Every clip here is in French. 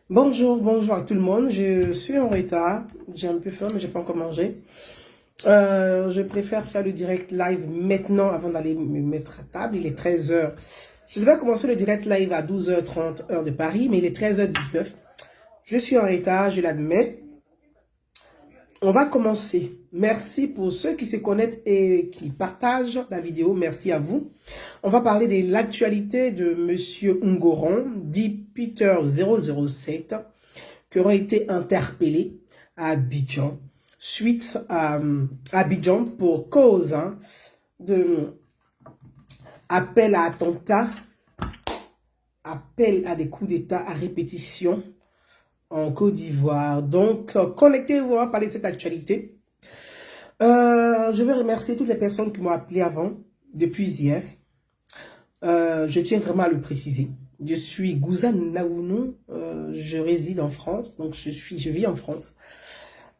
Bonjour à tout le monde. Je suis en retard. J'ai un peu faim, mais j'ai pas encore mangé. Je préfère faire le direct live maintenant avant d'aller me mettre à table. Il est 13 heures. Je devais commencer le direct live à 12h30 heure de Paris, mais il est 13h19. Je suis en retard, je l'admets. On va commencer. Merci pour ceux qui se connectent et qui partagent la vidéo. Merci à vous. On va parler de l'actualité de Monsieur Ngoron, dit Peter 007, qui aura été interpellé à Abidjan, suite à Abidjan pour cause de appel à attentat, appel à des coups d'État à répétition en Côte d'Ivoire. Donc, connectez-vous, on va parler de cette actualité. Je veux remercier toutes les personnes qui m'ont appelé avant, depuis hier. Je tiens vraiment à le préciser. Je suis Gouzane Naounou, je réside en France, donc je vis en France.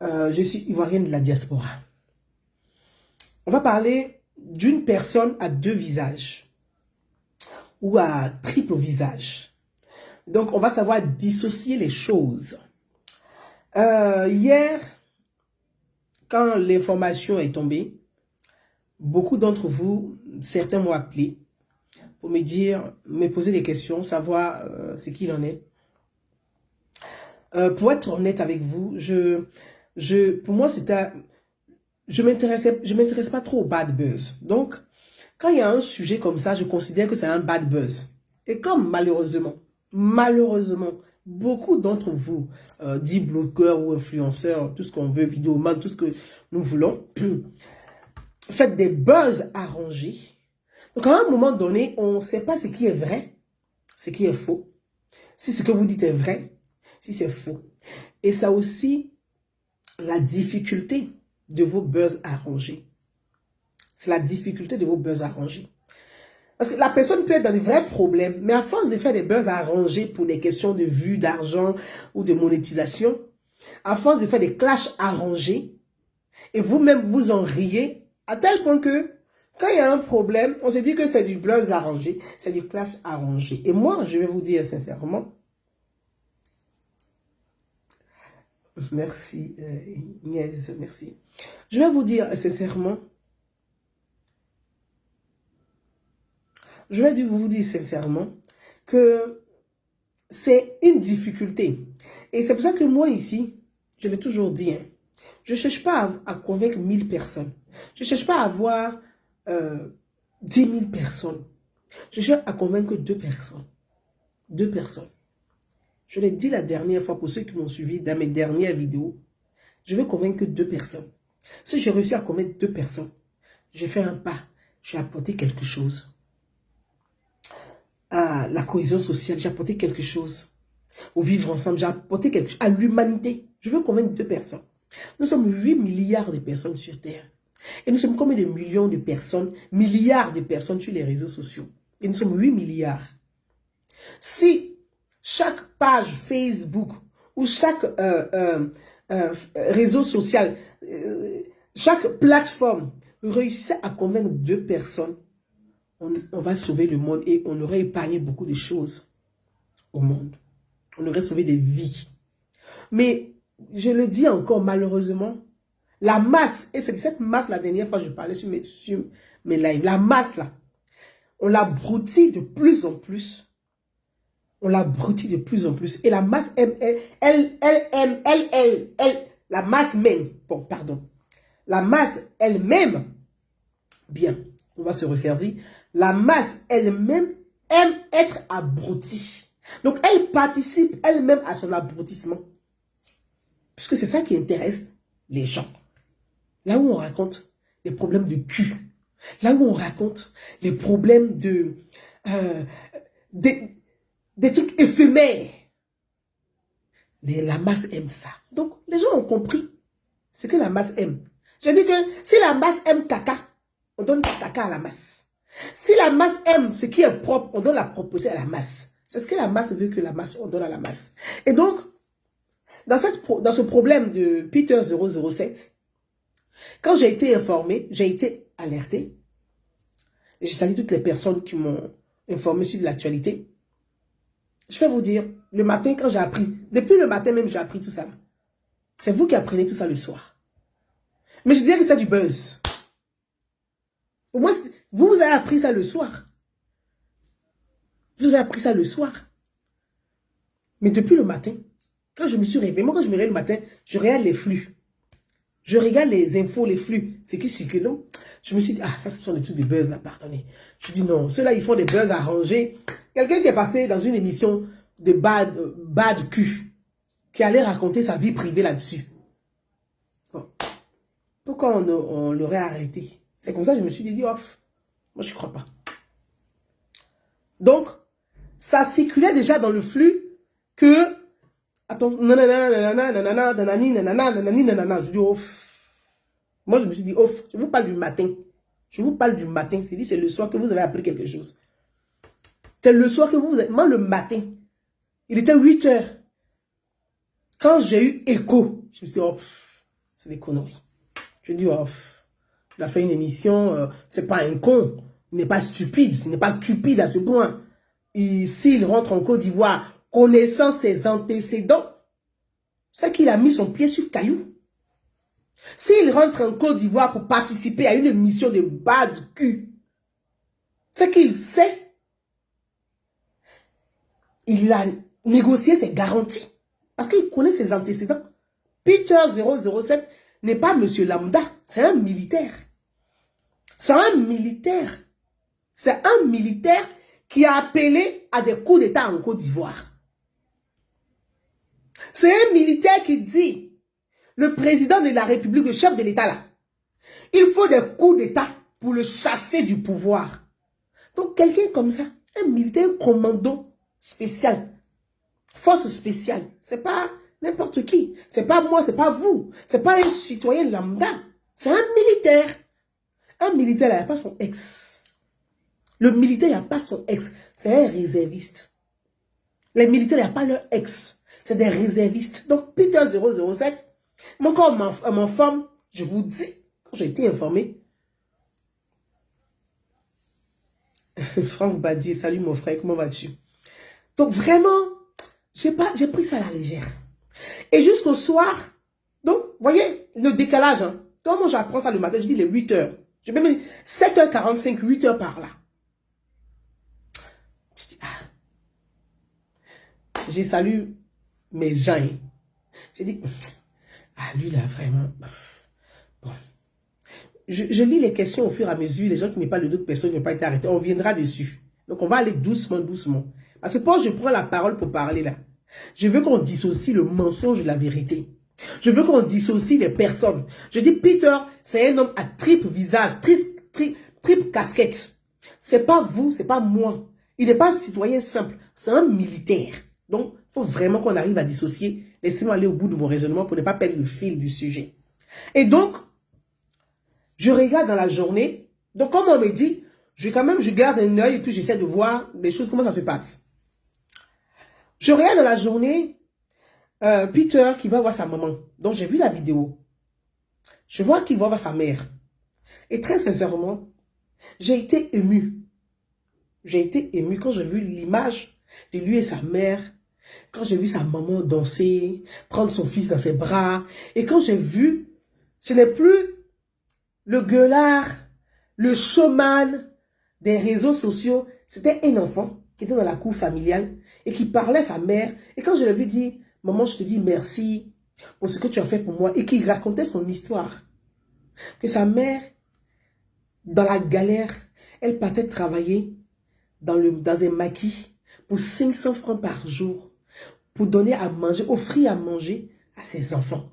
Je suis ivoirienne de la diaspora. On va parler d'une personne à deux visages, ou à triple visage. Donc, on va savoir dissocier les choses. Hier, quand l'information est tombée, beaucoup d'entre vous, certains m'ont appelé pour me dire, me poser des questions, savoir ce qu'il en est. Pour être honnête avec vous, pour moi, je m'intéresse pas trop au bad buzz. Donc, quand il y a un sujet comme ça, je considère que c'est un bad buzz. Et comme malheureusement, beaucoup d'entre vous, dits blogueurs ou influenceurs, tout ce qu'on veut, vidéoman, tout ce que nous voulons, faites des buzz arrangés. Donc, à un moment donné, on ne sait pas ce qui est vrai, ce qui est faux. Si ce que vous dites est vrai, si c'est faux. Et ça aussi, la difficulté de vos buzz arrangés. C'est la difficulté de vos buzz arrangés. Parce que la personne peut être dans des vrais problèmes, mais à force de faire des buzz arrangés pour des questions de vues, d'argent ou de monétisation, à force de faire des clashs arrangés, et vous-même vous en riez, à tel point que quand il y a un problème, on se dit que c'est du buzz arrangé, c'est du clash arrangé. Et moi, je vais vous dire sincèrement, merci Niaise, merci. Je vais vous dire sincèrement, que c'est une difficulté. Et c'est pour ça que moi ici, je l'ai toujours dit, je ne cherche pas à convaincre 1000 personnes. Je ne cherche pas à avoir 10 000 personnes. Je cherche à convaincre deux personnes. Deux personnes. Je l'ai dit la dernière fois pour ceux qui m'ont suivi dans mes dernières vidéos. Je veux convaincre deux personnes. Si j'ai réussi à convaincre deux personnes, j'ai fait un pas. J'ai apporté quelque chose. À la cohésion sociale, j'ai apporté quelque chose. Au vivre ensemble, j'ai apporté quelque chose. À l'humanité, je veux convaincre deux personnes. Nous sommes 8 milliards de personnes sur Terre. Et nous sommes combien de millions de personnes, milliards de personnes sur les réseaux sociaux. Et nous sommes 8 milliards. Si chaque page Facebook ou chaque réseau social, chaque plateforme réussissait à convaincre deux personnes, on va sauver le monde et on aurait épargné beaucoup de choses au monde. On aurait sauvé des vies. Mais, je le dis encore, malheureusement, la masse, et c'est cette masse, la dernière fois je parlais sur mes lives, la masse là, on l'abrutit de plus en plus. On l'abrutit de plus en plus. Et la masse la masse même, bon, pardon, la masse elle-même, bien, on va se resservir, la masse elle-même aime être abrutie. Donc, elle participe elle-même à son abrutissement. Puisque c'est ça qui intéresse les gens. Là où on raconte les problèmes de cul. Là où on raconte les problèmes des trucs éphémères. La masse aime ça. Donc, les gens ont compris ce que la masse aime. Je dis que si la masse aime caca, on donne caca à la masse. Si la masse aime ce qui est propre, on donne la propreté à la masse. C'est ce que la masse veut que la masse, on donne à la masse. Et donc, dans ce problème de Peter 007, quand j'ai été informé, j'ai été alerté, et je salue toutes les personnes qui m'ont informé sur l'actualité, je vais vous dire, le matin quand j'ai appris. Depuis le matin même, j'ai appris tout ça. C'est vous qui apprenez tout ça le soir. Mais je dirais que c'est du buzz. Au moins, vous avez appris ça le soir. Vous avez appris ça le soir. Mais depuis le matin, quand je me suis réveillée, moi quand je me réveille le matin, je regarde les flux. Je regarde les infos, les flux. C'est qui circule, non? Je me suis dit, ah, ça, ce sont des trucs de buzz, là, pardonnez. Je dis non, ceux-là, ils font des buzz arrangés. Quelqu'un qui est passé dans une émission de bad cul, qui allait raconter sa vie privée là-dessus. Bon. Pourquoi on l'aurait arrêté? C'est comme ça que je me suis dit, off, moi, je ne crois pas. Donc, ça circulait déjà dans le flux que, attends, je dis, off. Moi, je me suis dit, off, je vous parle du matin. Je vous parle du matin. C'est dit, c'est le soir que vous avez appris quelque chose. C'est le soir que vous avez... Moi, le matin, il était 8 heures. Quand j'ai eu écho, je me suis dit, off, c'est des conneries. Je dis, off, il a fait une émission, c'est pas un con. Il n'est pas stupide, il n'est pas cupide à ce point. S'il rentre en Côte d'Ivoire, connaissant ses antécédents, c'est qu'il a mis son pied sur le caillou. S'il rentre en Côte d'Ivoire pour participer à une émission de bas de cul, c'est qu'il sait. Il a négocié ses garanties. Parce qu'il connaît ses antécédents. Peter 007 n'est pas monsieur lambda. C'est un militaire. C'est un militaire. C'est un militaire qui a appelé à des coups d'État en Côte d'Ivoire. C'est un militaire qui dit, le président de la République, le chef de l'État là, il faut des coups d'État pour le chasser du pouvoir. Donc quelqu'un comme ça, un militaire, un commando spécial, force spéciale, c'est pas n'importe qui. C'est pas moi, c'est pas vous. C'est pas un citoyen lambda. C'est un militaire. Un militaire, il n'y a pas son ex. Le militaire, il n'y a pas son ex. C'est un réserviste. Les militaires, il n'y a pas leur ex. C'est des réservistes. Donc, Peter 007, moi, quand on m'informe, je vous dis, quand j'ai été informé, Franck Badier, salut mon frère, comment vas-tu? Donc, vraiment, j'ai pris ça à la légère. Et jusqu'au soir, donc, vous voyez, le décalage, hein. Donc, moi, j'apprends ça le matin, je dis les 8 heures. Je vais même 7h45, 8 heures par là. Je dis, ah. J'ai salué mes gens. J'ai dit, ah, lui, là, vraiment. Bon. Je lis les questions au fur et à mesure. Les gens qui n'ont pas le d'autres personnes n'ont pas été arrêtés. On viendra dessus. Donc, on va aller doucement, doucement. Parce que quand je prends la parole pour parler là, je veux qu'on dissocie le mensonge de la vérité. Je veux qu'on dissocie les personnes. Je dis, Peter, c'est un homme à triple visage, triple casquette. C'est pas vous, c'est pas moi. Il n'est pas un citoyen simple, c'est un militaire. Donc, il faut vraiment qu'on arrive à dissocier. Laissez-moi aller au bout de mon raisonnement pour ne pas perdre le fil du sujet. Et donc, je regarde dans la journée. Donc, comme on me dit, je garde un œil et puis j'essaie de voir les choses, comment ça se passe. Je regarde dans la journée, Peter qui va voir sa maman. Donc, j'ai vu la vidéo. Je vois qu'il va voir sa mère. Et très sincèrement, j'ai été ému. J'ai été ému quand j'ai vu l'image de lui et sa mère. Quand j'ai vu sa maman danser, prendre son fils dans ses bras. Et quand j'ai vu, ce n'est plus le gueulard, le showman des réseaux sociaux. C'était un enfant qui était dans la cour familiale et qui parlait à sa mère. Et quand je l'ai vu dire, maman, je te dis merci pour ce que tu as fait pour moi. Et qui racontait son histoire. Que sa mère, dans la galère, elle partait travailler dans un maquis pour 500 francs par jour. Pour donner à manger, offrir à manger à ses enfants.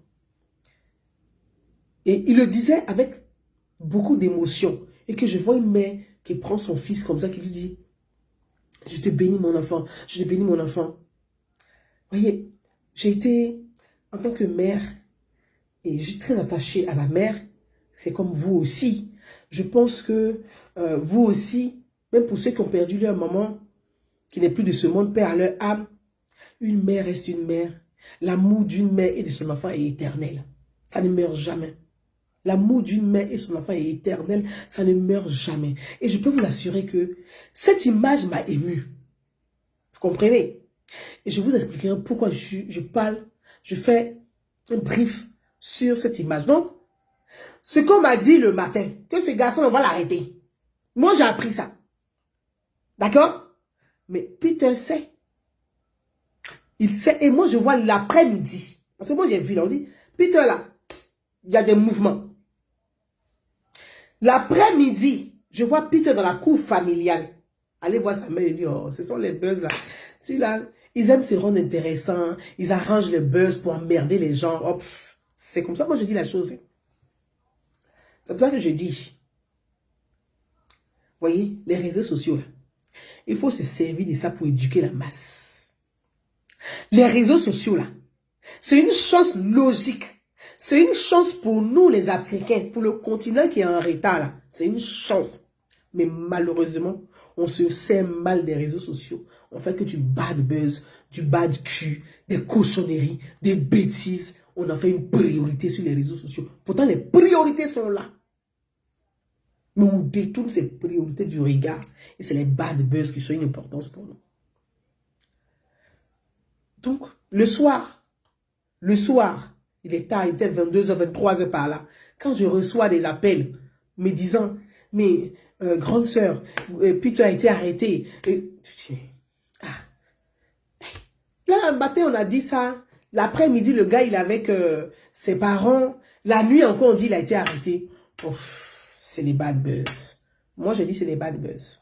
Et il le disait avec beaucoup d'émotion. Et que je vois une mère qui prend son fils comme ça, qui lui dit, je te bénis mon enfant, je te bénis mon enfant. Voyez, j'ai été, en tant que mère, et je suis très attachée à ma mère, c'est comme vous aussi. Je pense que vous aussi, même pour ceux qui ont perdu leur maman, qui n'est plus de ce monde, paix à leur âme, une mère reste une mère. L'amour d'une mère et de son enfant est éternel. Ça ne meurt jamais. L'amour d'une mère et son enfant est éternel. Ça ne meurt jamais. Et je peux vous assurer que cette image m'a ému. Vous comprenez? Et je vous expliquerai pourquoi je parle, je fais un brief sur cette image. Donc, ce qu'on m'a dit le matin, que ce garçon, on va l'arrêter. Moi, j'ai appris ça. D'accord? Mais Peter sait. Il sait. Et moi, je vois l'après-midi. Parce que moi, j'ai vu, là, on dit, Peter, là, il y a des mouvements. L'après-midi, je vois Peter dans la cour familiale. Allez voir sa mère et dire, oh, ce sont les buzz, là. Celui-là, ils aiment se rendre intéressants. Ils arrangent les buzz pour emmerder les gens. Oh, c'est comme ça, moi, je dis la chose. C'est pour ça que je dis, voyez, les réseaux sociaux, là, il faut se servir de ça pour éduquer la masse. Les réseaux sociaux, là, c'est une chose logique. C'est une chance pour nous, les Africains, pour le continent qui est en retard, là. C'est une chance. Mais malheureusement, on se sert mal des réseaux sociaux. On fait que du bad buzz, du bad cul, des cochonneries, des bêtises. On en fait une priorité sur les réseaux sociaux. Pourtant, les priorités sont là. Mais on détourne ces priorités du regard. Et c'est les bad buzz qui sont une importance pour nous. Donc, le soir, il est tard, il fait 22h, 23h par là. Quand je reçois des appels me disant, mais grande sœur, Peter a été arrêté. Là, le matin, on a dit ça. L'après-midi, le gars, il est avec ses parents. La nuit, encore, on dit qu'il a été arrêté. Oh, c'est les bad buzz. Moi, je dis c'est les bad buzz.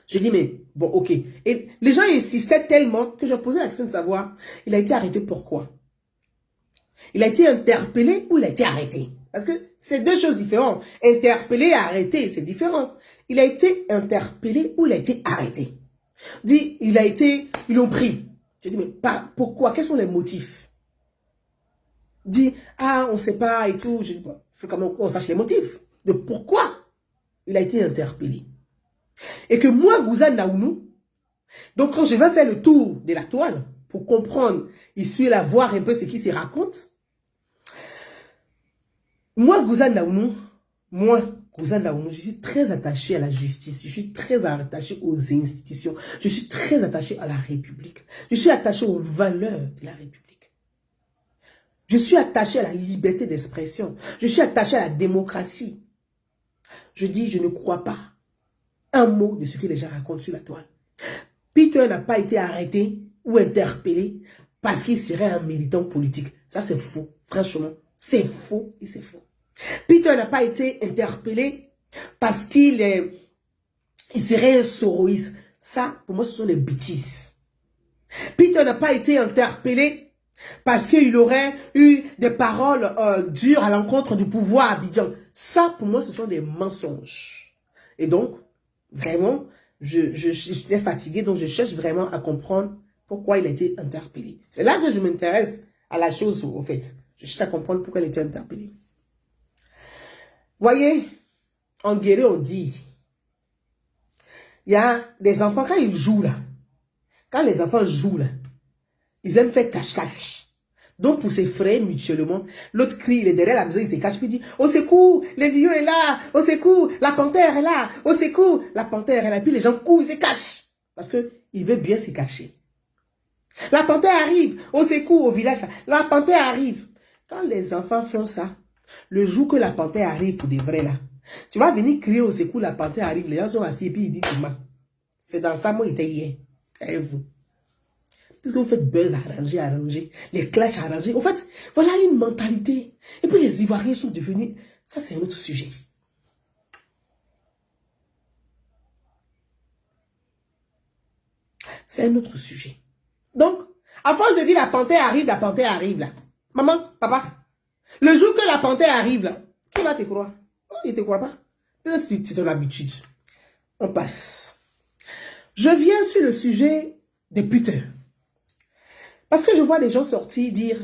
Je dis, mais bon, ok. Et les gens insistaient tellement que je posais la question de savoir, il a été arrêté pourquoi? Il a été interpellé ou il a été arrêté? Parce que c'est deux choses différentes. Interpellé et arrêté, c'est différent. Il a été interpellé ou il a été arrêté? Dit, ils l'ont pris. Je dis, mais pas, pourquoi? Quels sont les motifs? Dit, ah, on ne sait pas et tout. Je dis, bon, il faut quand même qu'on sache les motifs de pourquoi il a été interpellé. Et que moi, Gouza Naounou, donc quand je vais faire le tour de la toile, pour comprendre, ici, là, voir un peu ce qui se raconte, moi, Gouza Naounou, je suis très attaché à la justice, je suis très attaché aux institutions, je suis très attaché à la République, je suis attaché aux valeurs de la République. Je suis attaché à la liberté d'expression, je suis attaché à la démocratie. Je dis, je ne crois pas un mot de ce que les gens racontent sur la toile. Peter n'a pas été arrêté ou interpellé parce qu'il serait un militant politique. Ça, c'est faux. Franchement, c'est faux et c'est faux. Peter n'a pas été interpellé parce qu'il serait un soroïste. Ça, pour moi, ce sont des bêtises. Peter n'a pas été interpellé parce qu'il aurait eu des paroles dures à l'encontre du pouvoir à Abidjan. Ça, pour moi, ce sont des mensonges. Et donc, vraiment, j'étais fatiguée, donc je cherche vraiment à comprendre pourquoi il a été interpellé. C'est là que je m'intéresse à la chose, au fait. Je cherche à comprendre pourquoi il a été interpellé. Voyez, en guéré, on dit, il y a des enfants, quand ils jouent là, quand les enfants jouent là, ils aiment faire cache-cache. Donc, pour s'effrayer mutuellement, l'autre crie, il est derrière la maison, il se cache, puis il dit, au secours, le lion est là, au secours, la panthère est là, au secours, la panthère est là. Puis les gens courent, ils se cachent. Parce qu'il veut bien se cacher. La panthère arrive, au secours, au village, la panthère arrive. Quand les enfants font ça, le jour que la panthère arrive pour de vrai là, tu vas venir crier au secours, la panthère arrive, les gens sont assis et puis ils disent, c'est dans ça, moi, il était hier. Et vous? Puisque vous faites buzz arrangé, les clashs arrangés. En fait, voilà une mentalité. Et puis les Ivoiriens sont devenus... Ça, c'est un autre sujet. C'est un autre sujet. Donc, à force de dire la panthère arrive là. Maman, papa, le jour que la panthère arrive là, qui va te croire? Oh, il ne te croit pas. C'est ton habitude. On passe. Je viens sur le sujet des puteurs. Parce que je vois des gens sortir dire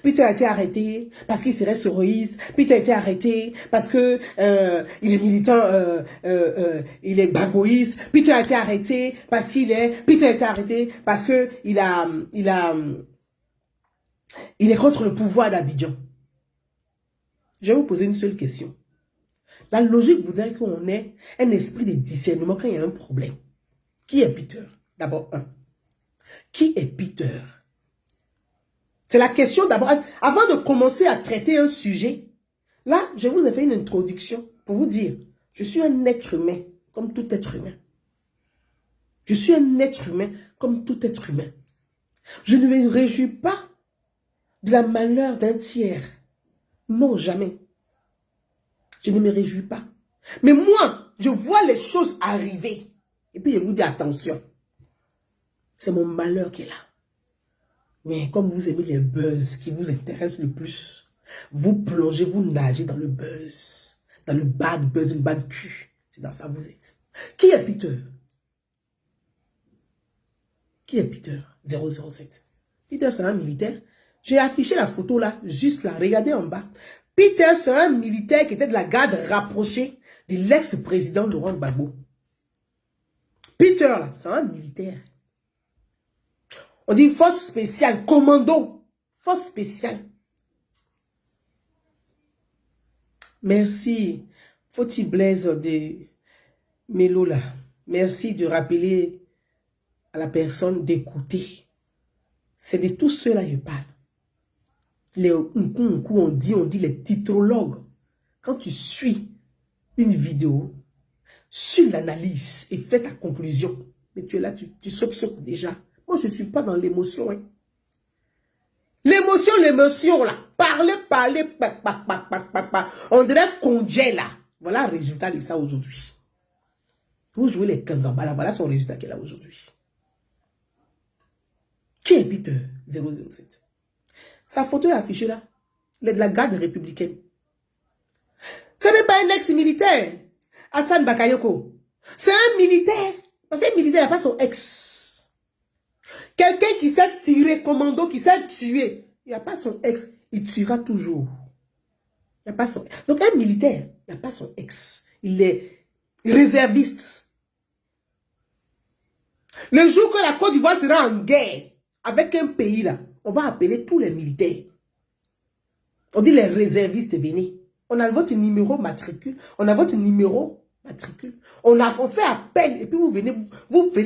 Peter a été arrêté parce qu'il serait soroïste. Peter a été arrêté parce que il est militant, il est bagoïste. Peter a été arrêté parce qu'il est. Peter a été arrêté parce que il est contre le pouvoir d'Abidjan. Je vais vous poser une seule question. La logique voudrait qu'on ait un esprit de discernement quand il y a un problème. Qui est Peter? D'abord, un. Qui est Peter? C'est la question d'abord. Avant de commencer à traiter un sujet, là, je vous ai fait une introduction pour vous dire, je suis un être humain, comme tout être humain. Je suis un être humain, comme tout être humain. Je ne me réjouis pas de la malheur d'un tiers. Non, jamais. Je ne me réjouis pas. Mais moi, je vois les choses arriver. Et puis je vous dis attention. C'est mon malheur qui est là. Mais comme vous aimez les buzz qui vous intéressent le plus, vous plongez, vous nagez dans le buzz. Dans le bad buzz, le bad cul. C'est dans ça que vous êtes. Qui est Peter? Qui est Peter 007? Peter, c'est un militaire. J'ai affiché la photo là, juste là. Regardez en bas. Peter, c'est un militaire qui était de la garde rapprochée de l'ex-président Laurent Gbagbo. Peter, là, c'est un militaire. On dit force spéciale, commando. Force spéciale. Merci. Faut-il Blaise de Mélo là. Merci de rappeler à la personne d'écouter. C'est de tout cela que je parle. Les on dit les titrologues. Quand tu suis une vidéo, suis l'analyse et fais ta conclusion. Mais tu es là, tu sautes déjà. Moi, je ne suis pas dans l'émotion. Hein. L'émotion là. Parler, on dirait qu'on gèle là. Voilà le résultat de ça aujourd'hui. Vous jouez les kangambala, voilà son résultat qui est là aujourd'hui. Qui est Peter 007? Sa photo est affichée là. Il est de la garde républicaine. Ce n'est pas un ex-militaire. Hassan Bakayoko. C'est un militaire. Parce qu'un militaire n'a pas son ex. Quelqu'un qui s'est tiré, commando, qui s'est tué. Il n'a pas son ex. Il tuera toujours. Il n'a pas son ex. Donc un militaire, il n'a pas son ex. Il est réserviste. Le jour que la Côte d'Ivoire sera en guerre avec un pays là, on va appeler tous les militaires. On dit les réservistes, venez. On a votre numéro matricule. On a votre numéro matricule. On fait appel et puis vous venez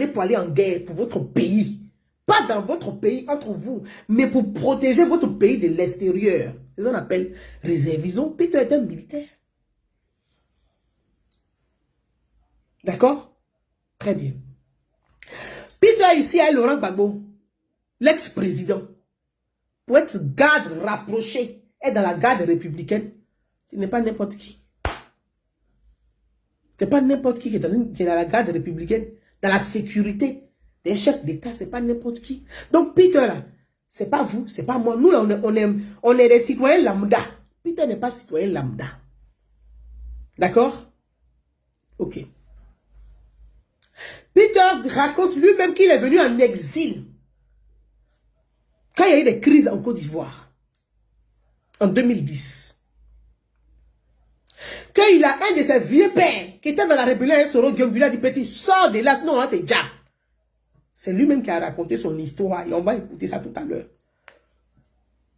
pour aller en guerre pour votre pays. Pas dans votre pays, entre vous, mais pour protéger votre pays de l'extérieur. C'est ce qu'on appelle réservistes. Peter est un militaire. D'accord? Très bien. Peter ici est Laurent Gbagbo, l'ex-président. Pour être garde rapproché, est dans la garde républicaine. Ce n'est pas n'importe qui. Ce n'est pas n'importe qui qui est dans la garde républicaine, dans la sécurité des chefs d'État. Ce n'est pas n'importe qui. Donc Peter, là, ce n'est pas vous, ce n'est pas moi. Nous, là, on est des citoyens lambda. Peter n'est pas citoyen lambda. D'accord? Ok. Peter raconte lui-même qu'il est venu en exil. Quand il y a eu des crises en Côte d'Ivoire, en 2010. Quand il a un de ses vieux pères qui était dans la rébellion, Soro Guillaume, lui a dit, petit, sors de là, sinon on t'es déjà. C'est lui-même qui a raconté son histoire et on va écouter ça tout à l'heure.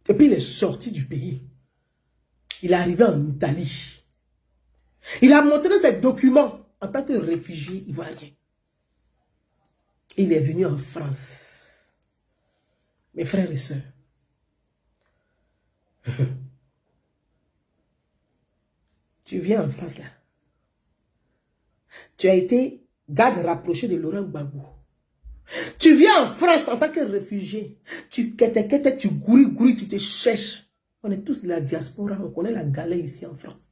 Et puis il est sorti du pays. Il est arrivé en Italie. Il a montré ses documents en tant que réfugié ivoirien. Il est venu en France. Mes frères et sœurs. Tu viens en France là. Tu as été garde rapproché de Laurent Gbagbo. Tu viens en France en tant que réfugié. Tu quêtes, tu gouris, tu te cherches. On est tous de la diaspora. On connaît la galère ici en France.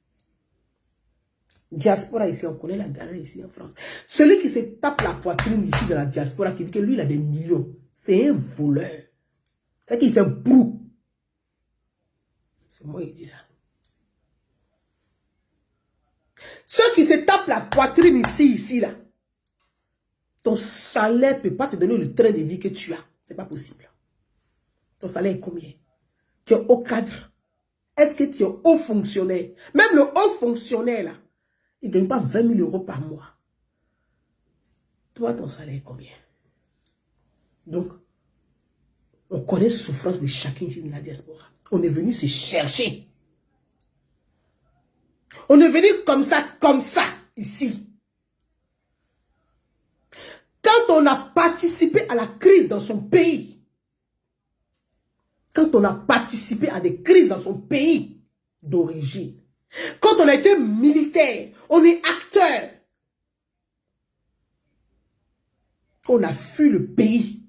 Diaspora ici, on connaît la galère ici en France. Celui qui se tape la poitrine ici de la diaspora, qui dit que lui, il a des millions, c'est un voleur. C'est qu'il fait brou. C'est moi qui dis ça. Ceux qui se tapent la poitrine ici, là, ton salaire ne peut pas te donner le train de vie que tu as. C'est pas possible. Ton salaire est combien? Tu es haut cadre. Est-ce que tu es haut fonctionnaire? Même le haut fonctionnaire, là, il ne gagne pas 20 000 € par mois. Toi, ton salaire est combien? Donc, on connaît la souffrance de chacun ici de la diaspora. On est venu se chercher. On est venu comme ça, ici. Quand quand on a participé à la crise dans son pays, quand on a participé à des crises dans son pays d'origine, quand on a été militaire, on est acteur, on a fui le pays,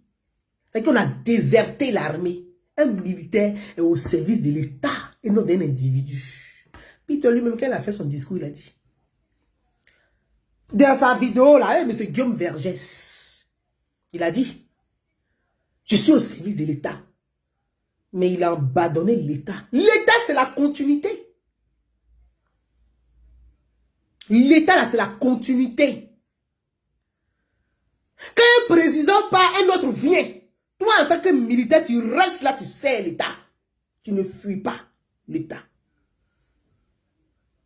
c'est qu'on a déserté l'armée. Un militaire est au service de l'État et non d'un individu. Peter lui-même, quand il a fait son discours, il a dit, dans sa vidéo, là, M. Guillaume Vergès, il a dit, je suis au service de l'État. Mais il a abandonné l'État. L'État, c'est la continuité. L'État, là, c'est la continuité. Quand un président part, un autre vient. Toi, en tant que militaire, tu restes là, tu sers l'État. Tu ne fuis pas l'État.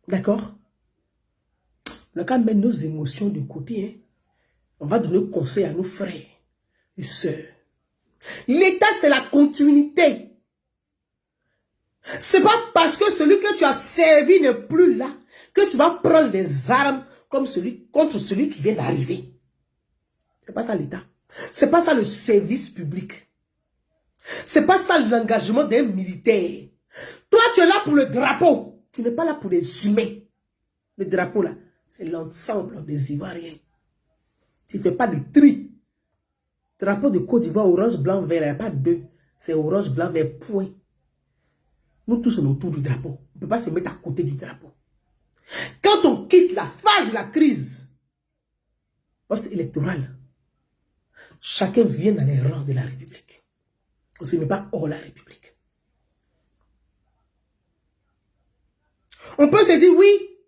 D'accord? On a qu'à mettre nos émotions de côté. Hein? On va donner conseil à nos frères et sœurs. L'État, c'est la continuité. C'est pas parce que celui que tu as servi n'est plus là que tu vas prendre des armes comme contre celui qui vient d'arriver. C'est pas ça l'État. C'est pas ça le service public. C'est pas ça l'engagement d'un militaire. Toi, tu es là pour le drapeau. Tu n'es pas là pour les humains. Le drapeau là, c'est l'ensemble des Ivoiriens. Tu ne fais pas de tri. Drapeau de Côte d'Ivoire, orange, blanc, vert, il n'y a pas deux. C'est orange, blanc, vert, point. Nous tous, on est autour du drapeau. On ne peut pas se mettre à côté du drapeau. Quand on quitte la phase de la crise post-électorale, chacun vient dans les rangs de la République. On ne se met pas hors la République. On peut se dire, oui,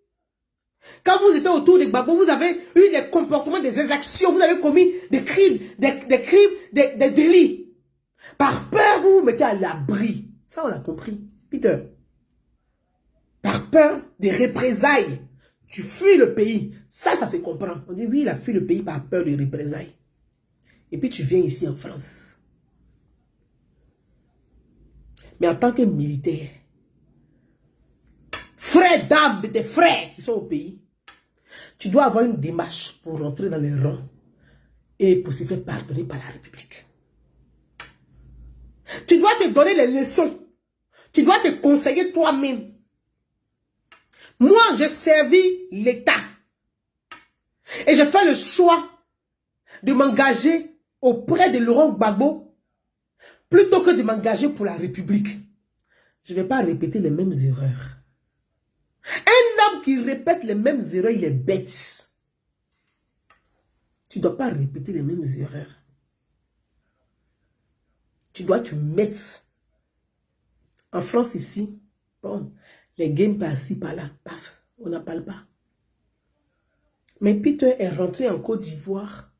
quand vous étiez autour de Gbagbo, vous avez eu des comportements, des exactions, vous avez commis des crimes, des délits. Par peur, vous vous mettez à l'abri. Ça, on l'a compris. Peter. Par peur des représailles, tu fuis le pays. Ça se comprend. On dit, oui, il a fui le pays par peur des représailles. Et puis, tu viens ici en France. Mais en tant que militaire, frère d'âme de tes frères qui sont au pays, tu dois avoir une démarche pour rentrer dans les rangs et pour se faire pardonner par la République. Tu dois te donner les leçons. Tu dois te conseiller toi-même. Moi, j'ai servi l'État. Et j'ai fait le choix de m'engager auprès de Laurent Gbagbo plutôt que de m'engager pour la République. Je ne vais pas répéter les mêmes erreurs. Un homme qui répète les mêmes erreurs, il est bête. Tu ne dois pas répéter les mêmes erreurs. Tu dois te mettre. En France ici, bon, les games par-ci, par-là, paf, on n'en parle pas. Mais Peter est rentré en Côte d'Ivoire,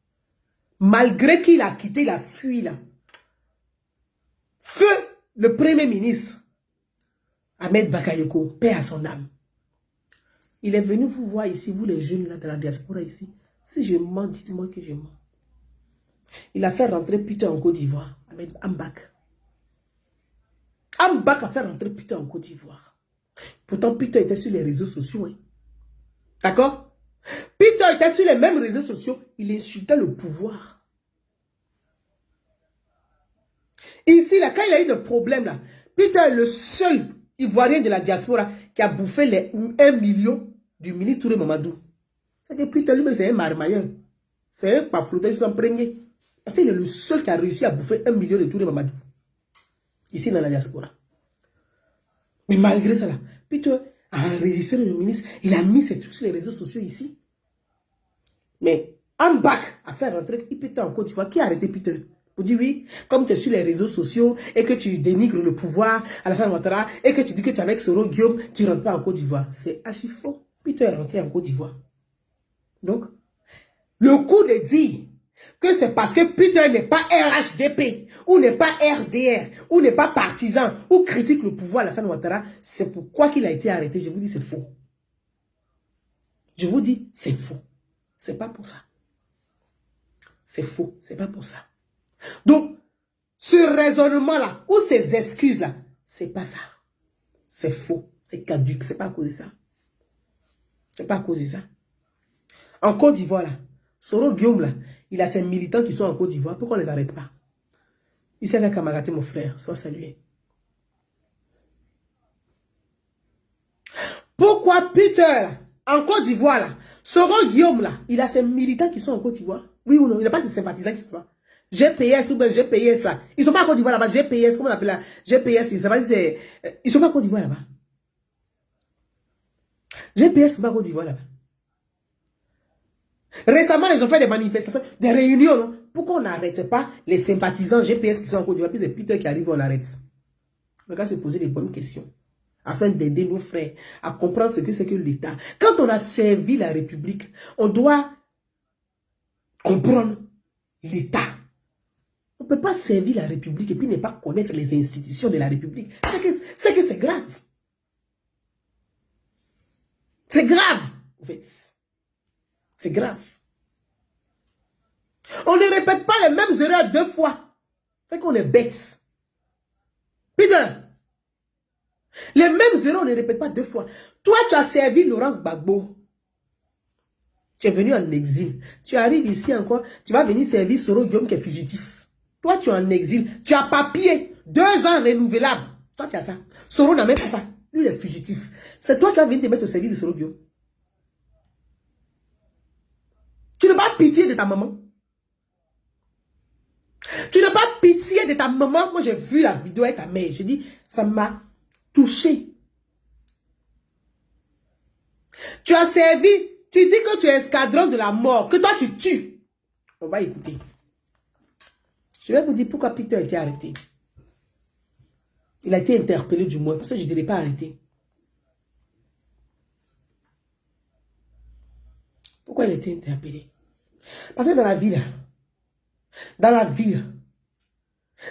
malgré qu'il a quitté, il a fui là. Feu le Premier ministre, Ahmed Bakayoko, paix à son âme. Il est venu vous voir ici, vous les jeunes là de la diaspora ici. Si je mens, dites-moi que je mens. Il a fait rentrer Peter en Côte d'Ivoire, Ahmed Ambak. Ambak a fait rentrer Peter en Côte d'Ivoire. Pourtant, Peter était sur les réseaux sociaux. Hein. D'accord? Peter était sur les mêmes réseaux sociaux. Il insultait le pouvoir. Ici, là, quand il a eu des problèmes, là, Peter est le seul Ivoirien de la diaspora qui a bouffé les 1 million du ministre Touré Mamadou. C'est que Peter lui-même, c'est un marmailleur. C'est un paflouteur, c'est son premier. Parce qu'il est le seul qui a réussi à bouffer 1 million de Touré Mamadou. Ici, dans la diaspora. Mais malgré ça, là, Peter a enregistré le ministre. Il a mis ses trucs sur les réseaux sociaux ici. Mais Ambak a fait rentrer Peter en Côte d'Ivoire. Qui a arrêté Peter? Pour dire oui, comme tu es sur les réseaux sociaux et que tu dénigres le pouvoir à Alassane Ouattara et que tu dis que tu es avec Soro Guillaume, tu ne rentres pas en Côte d'Ivoire. C'est archi faux. Peter est rentré en Côte d'Ivoire. Donc, le coup de dire que c'est parce que Peter n'est pas RHDP, ou n'est pas RDR, ou n'est pas partisan, ou critique le pouvoir Alassane Ouattara, c'est pourquoi qu'il a été arrêté. Je vous dis, c'est faux. Je vous dis, c'est faux. C'est pas pour ça. C'est faux. C'est pas pour ça. Donc, ce raisonnement-là, ou ces excuses-là, c'est pas ça. C'est faux. C'est caduc. C'est pas à cause de ça. C'est pas à cause de ça. En Côte d'Ivoire, là, Soro Guillaume, là, Il a ses militants qui sont en Côte d'Ivoire. Pourquoi on ne les arrête pas? Il s'est fait camarader, mon frère. Sois salué. Pourquoi Peter, en Côte d'Ivoire, là, Soro Guillaume, là, il a ses militants qui sont en Côte d'Ivoire? Oui ou non? Il n'a pas ses sympathisants qui sont là. GPS ou bien GPS, là. Ils ne sont pas en Côte d'Ivoire là-bas. GPS, comment on appelle là? GPS, ils ne sont pas en Côte d'Ivoire là-bas. GPS, ils ne sont pas en Côte d'Ivoire là-bas. Récemment, ils ont fait des manifestations, des réunions. Non? Pourquoi on n'arrête pas les sympathisants GPS qui sont en Côte d'Ivoire? Puis c'est Peter qui arrive, on l'arrête. On va se poser des bonnes questions afin d'aider nos frères à comprendre ce que c'est que l'État. Quand on a servi la République, on doit comprendre l'État. On ne peut pas servir la République et puis ne pas connaître les institutions de la République. C'est que c'est grave. C'est grave, en fait. C'est grave. On ne répète pas les mêmes erreurs 2 fois. C'est qu'on est bêtes. Peter, les mêmes erreurs, on ne les répète pas 2 fois. Toi, tu as servi Laurent Gbagbo. Tu es venu en exil. Tu arrives ici encore. Tu vas venir servir Soro Guillaume qui est fugitif. Toi, tu es en exil. Tu as papier. 2 ans renouvelable. Toi, tu as ça. Soro n'a même pas ça. Lui, il est fugitif. C'est toi qui vas venir te mettre au service de Soro Guillaume. Tu n'as pas pitié de ta maman. Tu n'as pas pitié de ta maman. Moi, j'ai vu la vidéo avec ta mère. J'ai dit, ça m'a touché. Tu as servi. Tu dis que tu es escadron de la mort. Que toi, tu tues. On va écouter. Je vais vous dire pourquoi Peter a été arrêté. Il a été interpellé du moins. Parce que je ne dirais pas arrêté. Pourquoi il a été interpellé? Parce que dans la vie, là,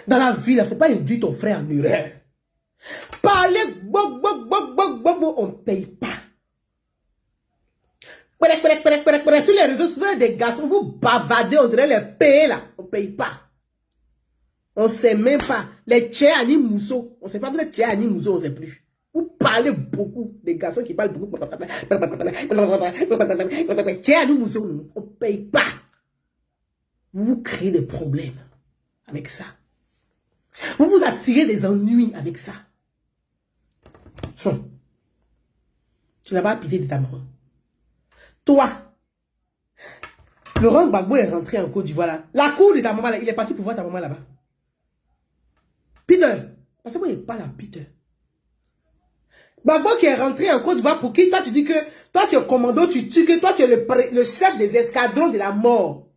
il ne faut pas induire ton frère en erreur. Parler, on ne paye pas. Sur les réseaux, souvent des garçons, vous bavardez, on dirait les payer là. On ne paye pas. On ne sait même pas. Les Tchéani Mousso, on ne sait pas, vous êtes Tchéani Mousso, on ne sait plus. Vous parlez beaucoup, des garçons qui parlent beaucoup. Tchéani Mousso, on ne paye pas. Vous vous créez des problèmes avec ça. Vous vous attirez des ennuis avec ça. Tu n'as pas pitié de ta maman. Toi, Laurent Gbagbo est rentré en Côte d'Ivoire là. La cour de ta maman là, il est parti pour voir ta maman là-bas. Peter, parce que moi il parle à Peter. Gbagbo qui est rentré en Côte d'Ivoire pour qui? Toi tu dis que toi tu es commando, tu dis que toi tu es le chef des escadrons de la mort.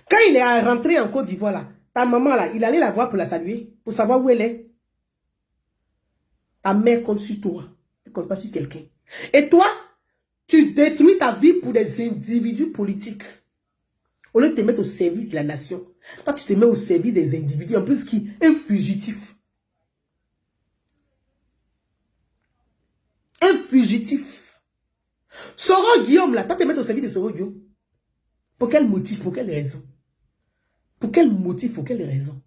Quand il est rentré en Côte d'Ivoire là, ta maman là, il allait la voir pour la saluer, pour savoir où elle est. Ta mère compte sur toi, elle ne compte pas sur quelqu'un. Et toi, tu détruis ta vie pour des individus politiques. Au lieu de te mettre au service de la nation, toi tu te mets au service des individus, en plus qui est un fugitif. Un fugitif. Soro Guillaume là, toi tu te mets au service de Soro Guillaume. Pour quel motif, pour quelle raison? Pour quel motif, pour quelle raison?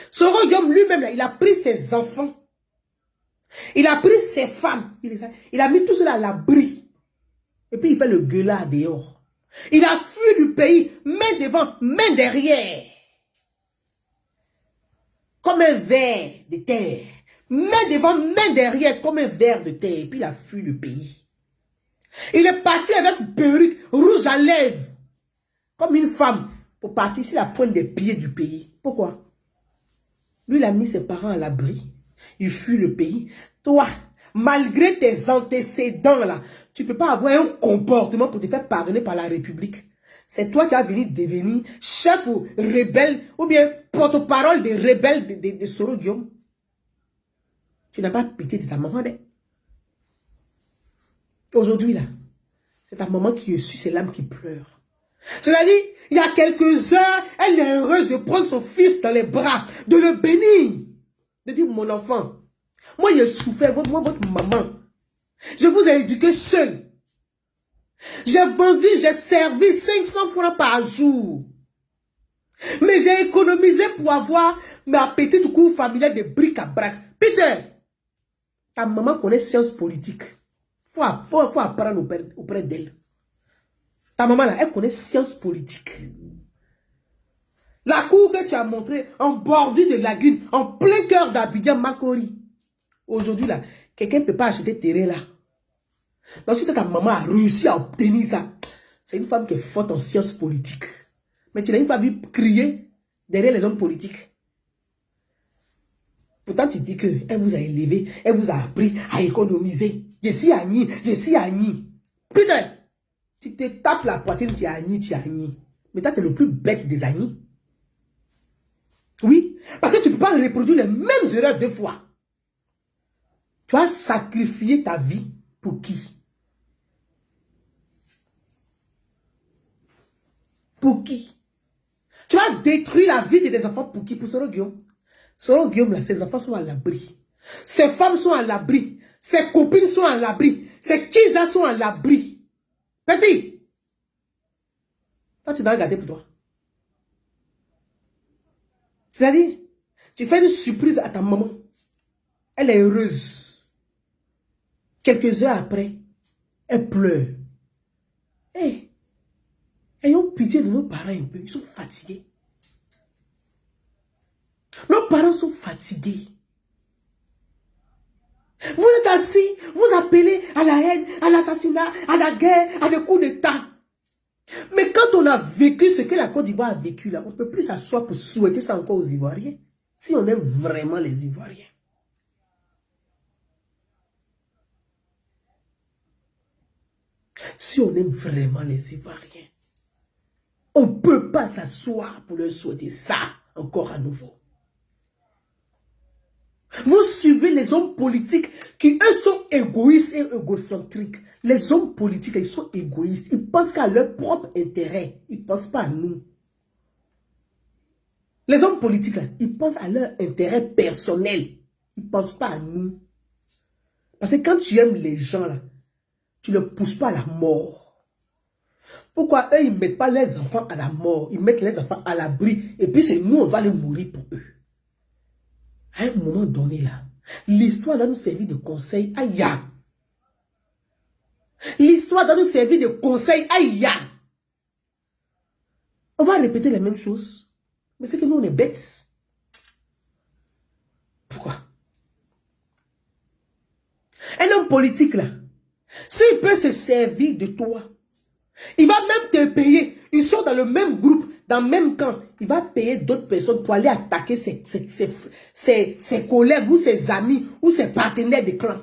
Soro Guillaume lui-même là, il a pris ses enfants. Il a pris ses femmes, il a mis tout cela à l'abri. Et puis il fait le gueulard dehors. Il a fui du pays, main devant, main derrière. Comme un ver de terre. Main devant, main derrière, comme un ver de terre. Et puis il a fui le pays. Il est parti avec perruque, rouge à lèvres. Comme une femme. Pour partir sur la pointe des pieds du pays. Pourquoi? Lui, il a mis ses parents à l'abri. Il fuit le pays. Toi, malgré tes antécédents là, tu ne peux pas avoir un comportement pour te faire pardonner par la République. C'est toi qui as venu devenir chef ou rebelle, ou bien porte-parole des rebelles de Soro Guillaume. Tu n'as pas pitié de ta maman. Aujourd'hui là, c'est ta maman qui est su, c'est l'âme qui pleure. C'est-à-dire, il y a quelques heures, elle est heureuse de prendre son fils dans les bras, de le bénir. De dire, mon enfant, moi j'ai souffert, votre maman. Je vous ai éduqué seul. J'ai vendu, j'ai servi 500 francs par jour. Mais j'ai économisé pour avoir ma petite cour familiale de bric à brac. Peter, ta maman connaît sciences politiques. Faut apprendre auprès d'elle. Ta maman, là, elle connaît sciences politiques. La cour que tu as montrée en bordure de lagune, en plein cœur d'Abidjan Makori. Aujourd'hui, là, quelqu'un ne peut pas acheter terrain là. Donc, si ta maman a réussi à obtenir ça, c'est une femme qui est forte en sciences politiques. Mais tu l'as une fois vu crier derrière les hommes politiques. Pourtant, tu dis qu'elle vous a élevé, elle vous a appris à économiser. Je suis Agni, je suis Agni. Putain, tu te tapes la poitrine, tu es Agni, tu es Agni. Mais toi, tu es le plus bête des Agni. Oui, parce que tu ne peux pas reproduire les mêmes erreurs deux fois. Tu as sacrifié ta vie pour qui? Pour qui? Tu as détruit la vie de tes enfants pour qui? Pour Soro Guillaume. Soro Guillaume, là, ses enfants sont à l'abri. Ses femmes sont à l'abri. Ses copines sont à l'abri. Ses Kiza sont à l'abri. Petit! Toi, tu dois regarder pour toi. C'est-à-dire, tu fais une surprise à ta maman. Elle est heureuse. Quelques heures après, elle pleure. Hey, ayons pitié de nos parents un peu. Ils sont fatigués. Nos parents sont fatigués. Vous êtes assis, vous appelez à la haine, à l'assassinat, à la guerre, à des coups d'État. Mais quand on a vécu ce que la Côte d'Ivoire a vécu là, on ne peut plus s'asseoir pour souhaiter ça encore aux Ivoiriens. Si on aime vraiment les Ivoiriens. Si on aime vraiment les Ivoiriens, on ne peut pas s'asseoir pour leur souhaiter ça encore à nouveau. Vous suivez les hommes politiques qui, eux, sont égoïstes et égocentriques. Les hommes politiques, ils sont égoïstes. Ils pensent qu'à leur propre intérêt. Ils ne pensent pas à nous. Les hommes politiques, là, ils pensent à leur intérêt personnel. Ils ne pensent pas à nous. Parce que quand tu aimes les gens, là, tu ne les pousses pas à la mort. Pourquoi eux, ils ne mettent pas les enfants à la mort? Ils mettent les enfants à l'abri. Et puis c'est nous, on va les mourir pour eux. À un moment donné, là, l'histoire doit nous servir de conseil. Aïe! L'histoire doit nous servir de conseil. Aïe! On va répéter les mêmes choses. Mais c'est que nous, on est bêtes. Pourquoi? Un homme politique, là, s'il peut se servir de toi, il va même te payer. Ils sont dans le même groupe, dans le même camp. Il va payer d'autres personnes pour aller attaquer ses collègues ou ses amis ou ses partenaires de clan.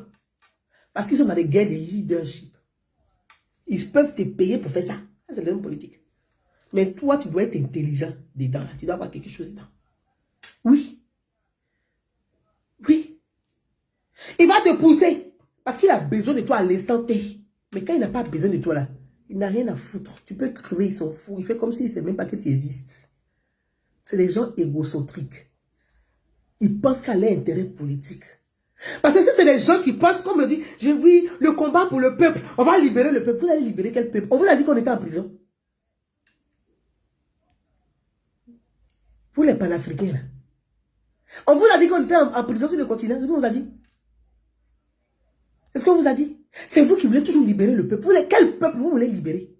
Parce qu'ils sont dans des guerres de leadership. Ils peuvent te payer pour faire ça. Ça, c'est l'homme politique. Mais toi, tu dois être intelligent dedans. Là. Tu dois avoir quelque chose dedans. Oui. Oui. Il va te pousser. Parce qu'il a besoin de toi à l'instant T. Mais quand il n'a pas besoin de toi là, il n'a rien à foutre. Tu peux crever, il s'en fout. Il fait comme s'il ne sait même pas que tu existes. C'est des gens égocentriques. Ils pensent qu'à leur intérêt politique. Parce que si c'est des gens qui pensent, comme on dit, oui, le combat pour le peuple, on va libérer le peuple. Vous allez libérer quel peuple? On vous a dit qu'on était en prison. Vous les panafricains là. On vous a dit qu'on était en prison sur le continent. C'est ce qu'on vous a dit. Est-ce qu'on vous a dit? C'est vous qui voulez toujours libérer le peuple. Quel peuple vous voulez libérer?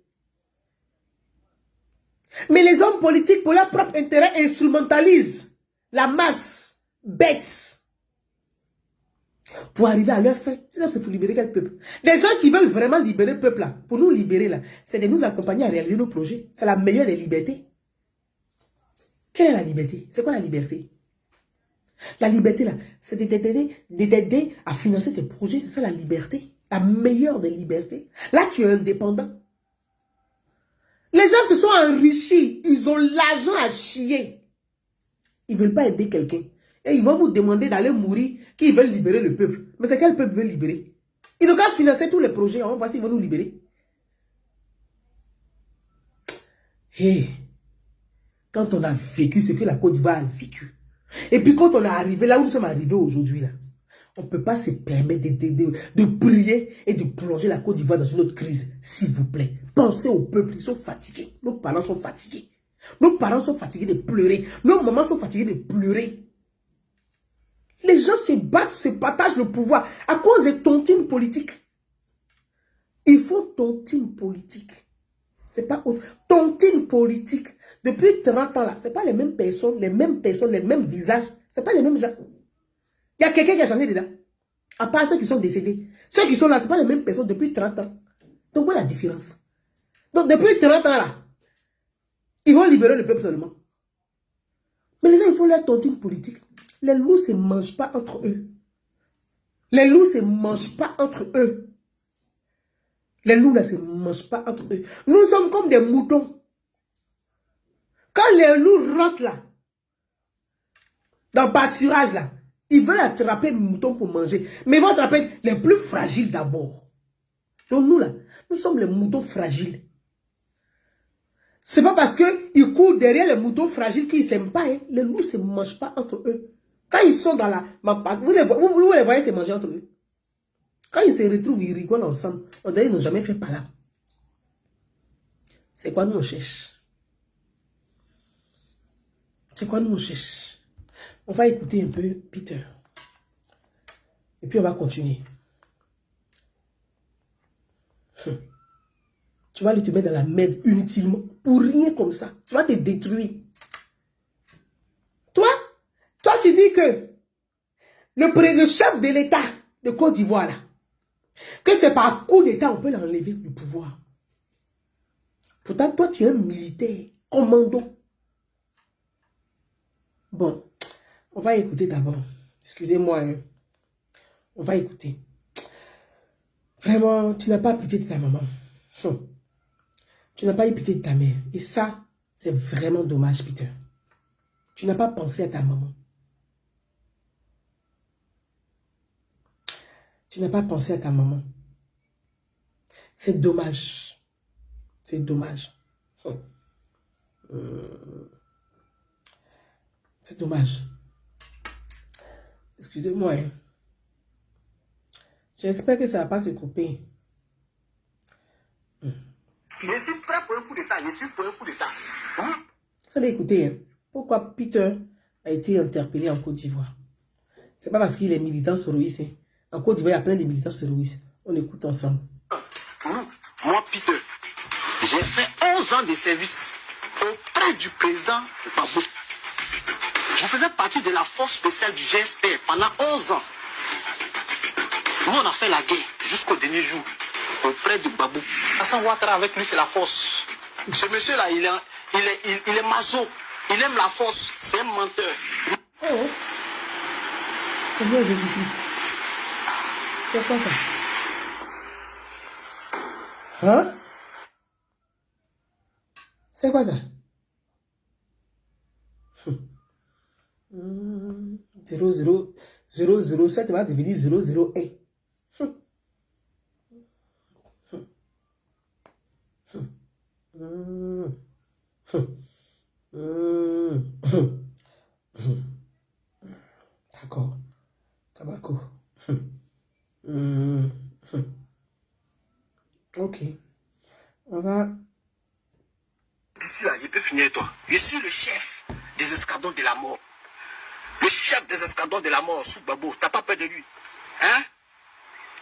Mais les hommes politiques, pour leur propre intérêt, instrumentalisent la masse bête pour arriver à leur fin. C'est pour libérer quel peuple? Les gens qui veulent vraiment libérer le peuple, là, pour nous libérer, là, c'est de nous accompagner à réaliser nos projets. C'est la meilleure des libertés. Quelle est la liberté? C'est quoi la liberté? La liberté, là, c'est de t'aider à financer tes projets. C'est ça la liberté. La meilleure des libertés. Là, tu es indépendant. Les gens se sont enrichis. Ils ont l'argent à chier. Ils ne veulent pas aider quelqu'un. Et ils vont vous demander d'aller mourir, qu'ils veulent libérer le peuple. Mais c'est quel peuple veut libérer? Ils n'ont qu'à financer tous les projets. On va voir s'ils vont nous libérer. Hey, quand on a vécu ce que la Côte d'Ivoire a vécu, et puis quand on est arrivé là où nous sommes arrivés aujourd'hui, là, on ne peut pas se permettre de prier et de plonger la Côte d'Ivoire dans une autre crise. S'il vous plaît, pensez au peuple, ils sont fatigués. Nos parents sont fatigués. Nos parents sont fatigués de pleurer. Nos mamans sont fatiguées de pleurer. Les gens se battent, se partagent le pouvoir à cause de tontines politiques. Il faut tontines politiques. C'est pas autre. Tontine politique. Depuis 30 ans là, c'est pas les mêmes personnes, les mêmes visages. C'est pas les mêmes gens. Il y a quelqu'un qui a changé dedans. À part ceux qui sont décédés. Ceux qui sont là, c'est pas les mêmes personnes depuis 30 ans. Donc, voilà la différence. Donc, depuis 30 ans là, ils vont libérer le peuple seulement. Mais les gens, ils font leur tontine politique. Les loups ne se mangent pas entre eux. Les loups ne se mangent pas entre eux. Les loups ne se mangent pas entre eux. Nous sommes comme des moutons. Quand les loups rentrent là, dans le pâturage là, ils veulent attraper les moutons pour manger. Mais ils vont attraper les plus fragiles d'abord. Donc nous là, nous sommes les moutons fragiles. C'est pas parce qu'ils courent derrière les moutons fragiles qu'ils ne s'aiment pas. Hein. Les loups ne se mangent pas entre eux. Quand ils sont dans la... Vous les voyez se manger entre eux. Quand ils se retrouvent, ils rigolent ensemble. On dirait qu'ils n'ont jamais fait palabre. C'est quoi nous on cherche? C'est quoi nous on cherche? On va écouter un peu Peter. Et puis on va continuer. Tu vas aller te mettre dans la merde inutilement. Pour rien comme ça. Tu vas te détruire. Toi, tu dis que le chef de l'État de Côte d'Ivoire, là, que c'est par coup d'État on peut l'enlever du pouvoir. Pourtant, toi, tu es un militaire, commando. Bon, on va écouter d'abord. Excusez-moi. Hein. On va écouter. Vraiment, tu n'as pas pitié de ta maman. Tu n'as pas eu pitié de ta mère. Et ça, c'est vraiment dommage, Peter. Tu n'as pas pensé à ta maman. Tu n'as pas pensé à ta maman. C'est dommage. C'est dommage. C'est dommage. Excusez-moi. Hein. J'espère que ça ne va pas se couper. Je suis prêt pour un coup d'État. Je suis pour un coup d'État. Vous allez écouter. Hein. Pourquoi Peter a été interpellé en Côte d'Ivoire? C'est pas parce qu'il est militant soroïste. Hein. En Côte d'Ivoire, il y a plein de militants soroïstes. On écoute ensemble. Moi, Peter, j'ai fait 11 ans de service auprès du président Gbagbo. Je faisais partie de la force spéciale du GSP pendant 11 ans. Nous, on a fait la guerre jusqu'au dernier jour auprès de Gbagbo. Hassan Ouattara, avec lui, c'est la force. Ce monsieur-là, il est maso. Il aime la force. C'est un menteur. Oh. C'est bien Jésus-Christ. C'est quoi ça? Hein? C'est quoi ça? 007 va devenir 001. D'accord. Kabako. Ok. On va... D'ici là, il peut finir toi. Je suis le chef des escadrons de la mort. Le chef des escadrons de la mort, sous Gbagbo. T'as pas peur de lui? Hein?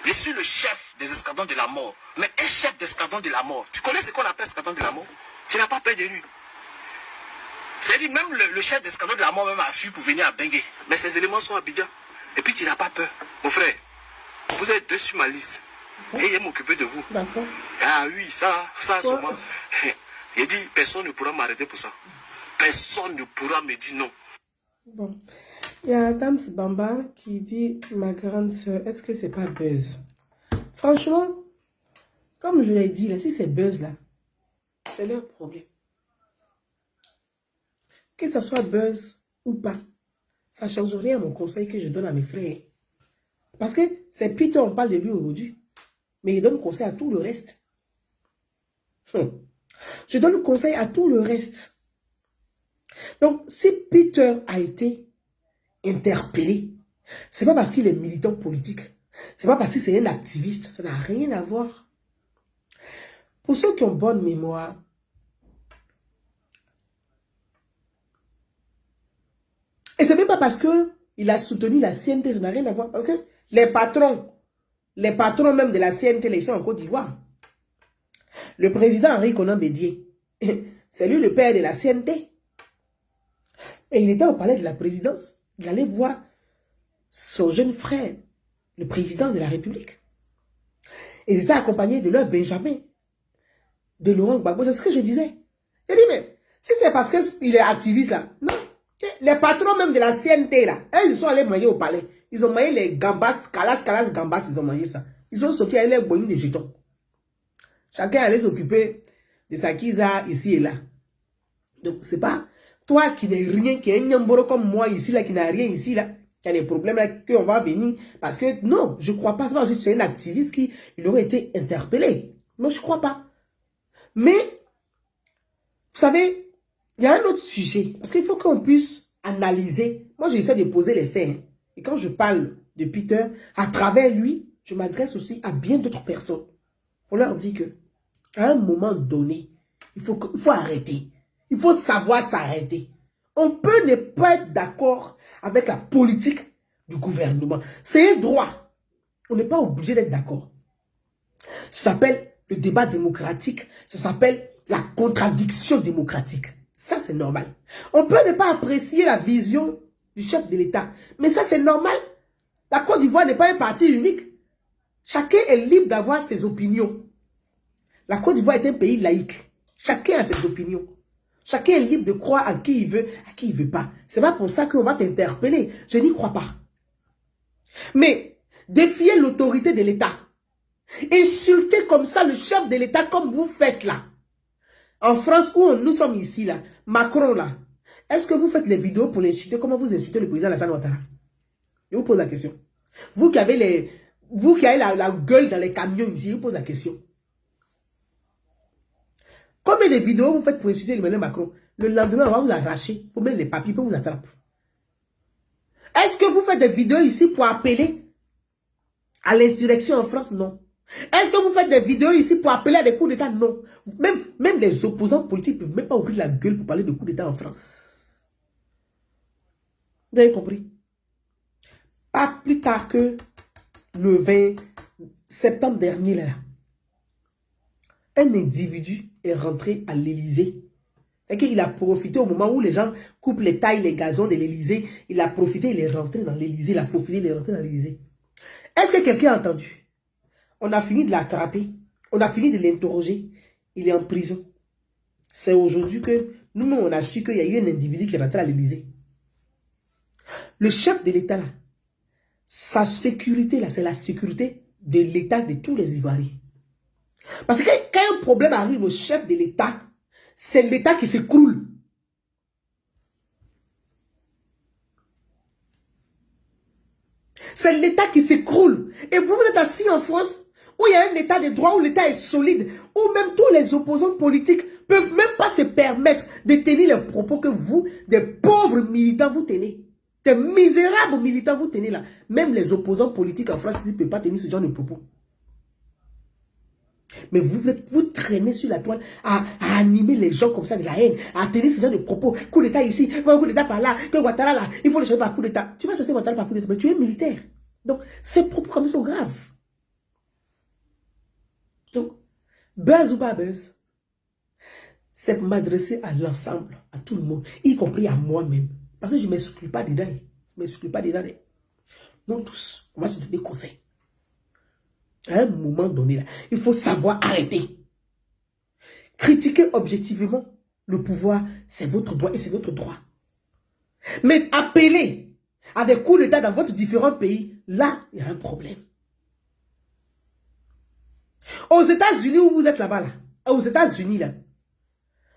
Je suis le chef des escadrons de la mort. Mais un chef d'escadron de la mort. Tu connais ce qu'on appelle escadron de la mort? Tu n'as pas peur de lui. C'est-à-dire, même le chef d'escadron de la mort même a fui pour venir à Bengué. Mais ces éléments sont à Abidjan. Et puis tu n'as pas peur. Mon frère, vous êtes deux sur ma liste. Et il va m'occuper de vous. D'accord. Ah oui, ça sûrement. Il dit, personne ne pourra m'arrêter pour ça. Personne ne pourra me dire non. Bon. Il y a Tams Bamba qui dit, ma grande soeur, est-ce que c'est pas Buzz? Franchement, comme je l'ai dit, là, si c'est Buzz là, c'est leur problème. Que ce soit Buzz ou pas, ça ne change rien à mon conseil que je donne à mes frères. Parce que c'est Peter, on parle de lui aujourd'hui. Mais il donne conseil à tout le reste. Je donne conseil à tout le reste. Donc, si Peter a été interpellé, c'est pas parce qu'il est militant politique. C'est pas parce que c'est un activiste. Ça n'a rien à voir. Pour ceux qui ont bonne mémoire, et c'est même pas parce qu'il a soutenu la CNT, ça n'a rien à voir. Parce que les patrons même de la CNT, ils sont en Côte d'Ivoire. Le président Henri Konan Bédié, c'est lui le père de la CNT. Et il était au palais de la présidence. Il allait voir son jeune frère, le président de la République. Ils étaient accompagnés de leur Benjamin, de Laurent Gbagbo. C'est ce que je disais. Je dis, mais si c'est parce qu'il est activiste là, non. Les patrons même de la CNT là, ils sont allés manger au palais. Ils ont mangé les gambas, calas, gambas, ils ont mangé ça. Ils ont sorti avec les boignes de jetons. Chacun allait s'occuper de sa kisa ici et là. Donc c'est pas toi qui n'es rien, qui est un nyamboro comme moi ici là, qui n'a rien ici là, qui a des problèmes là, qu'on va venir. Parce que non, je crois pas. C'est parce que c'est un activiste qui il aurait été interpellé. Non, je crois pas. Mais, vous savez, il y a un autre sujet. Parce qu'il faut qu'on puisse analyser. Moi, j'essaie de poser les faits. Hein. Et quand je parle de Peter, à travers lui, je m'adresse aussi à bien d'autres personnes. On leur dit que, à un moment donné, il faut arrêter. Il faut savoir s'arrêter. On peut ne pas être d'accord avec la politique du gouvernement. C'est un droit. On n'est pas obligé d'être d'accord. Ça s'appelle le débat démocratique. Ça s'appelle la contradiction démocratique. Ça, c'est normal. On peut ne pas apprécier la vision du chef de l'État. Mais ça, c'est normal. La Côte d'Ivoire n'est pas un parti unique. Chacun est libre d'avoir ses opinions. La Côte d'Ivoire est un pays laïque. Chacun a ses opinions. Chacun est libre de croire à qui il veut, à qui il ne veut pas. C'est pas pour ça qu'on va t'interpeller. Je n'y crois pas. Mais défier l'autorité de l'État, insulter comme ça le chef de l'État comme vous faites là. En France, où nous sommes ici là, Macron là, est-ce que vous faites les vidéos pour l'insulter? Comment vous insultez le président Alassane Ouattara? Je vous pose la question. Vous qui avez la gueule dans les camions ici, je vous pose la question. Combien de vidéos vous faites pour insulter Emmanuel Macron? Le lendemain, on va vous arracher. Il faut mettre les papiers pour vous attraper. Est-ce que vous faites des vidéos ici pour appeler à l'insurrection en France? Non. Est-ce que vous faites des vidéos ici pour appeler à des coups d'État? Non. Même les opposants politiques ne peuvent même pas ouvrir la gueule pour parler de coups d'État en France. Vous avez compris? Pas plus tard que le 20 septembre dernier, là, un individu est rentré à l'Élysée. C'est qu'il a profité au moment où les gens coupent les tailles, les gazons de l'Élysée. Il a profité, il est rentré dans l'Élysée, il a faufilé, il est rentré dans l'Élysée. Est-ce que quelqu'un a entendu? On a fini de l'attraper, on a fini de l'interroger. Il est en prison. C'est aujourd'hui que nous-mêmes, on a su qu'il y a eu un individu qui est rentré à l'Élysée. Le chef de l'État, là, sa sécurité, là, c'est la sécurité de l'État de tous les Ivoiriens. Parce que quand un problème arrive au chef de l'État, c'est l'État qui s'écroule. C'est l'État qui s'écroule. Et vous êtes assis en France, où il y a un État de droit, où l'État est solide, où même tous les opposants politiques peuvent même pas se permettre de tenir les propos que vous, des pauvres militants, vous tenez. Des misérables militants, vous tenez là. Même les opposants politiques en France, ils ne peuvent pas tenir ce genre de propos. Mais vous traînez sur la toile à animer les gens comme ça de la haine, à tenir ce genre de propos. Coup d'État ici, coup d'État par là, que Ouattara là, il faut le chercher par coup d'État. Tu vas chercher Ouattara par coup d'État, mais tu es militaire. Donc, ces propos comme ça sont graves. Donc, buzz ou pas buzz, c'est m'adresser à l'ensemble, à tout le monde, y compris à moi-même. Parce que je ne m'exclus pas dedans. Je ne m'exclus pas dedans. Nous tous, on va se donner des conseils. À un moment donné, là, il faut savoir arrêter. Critiquer objectivement le pouvoir, c'est votre droit et c'est notre droit. Mais appeler à des coups d'État dans votre différents pays, là, il y a un problème. Aux États-Unis, où vous êtes là-bas, là, aux États-Unis, là,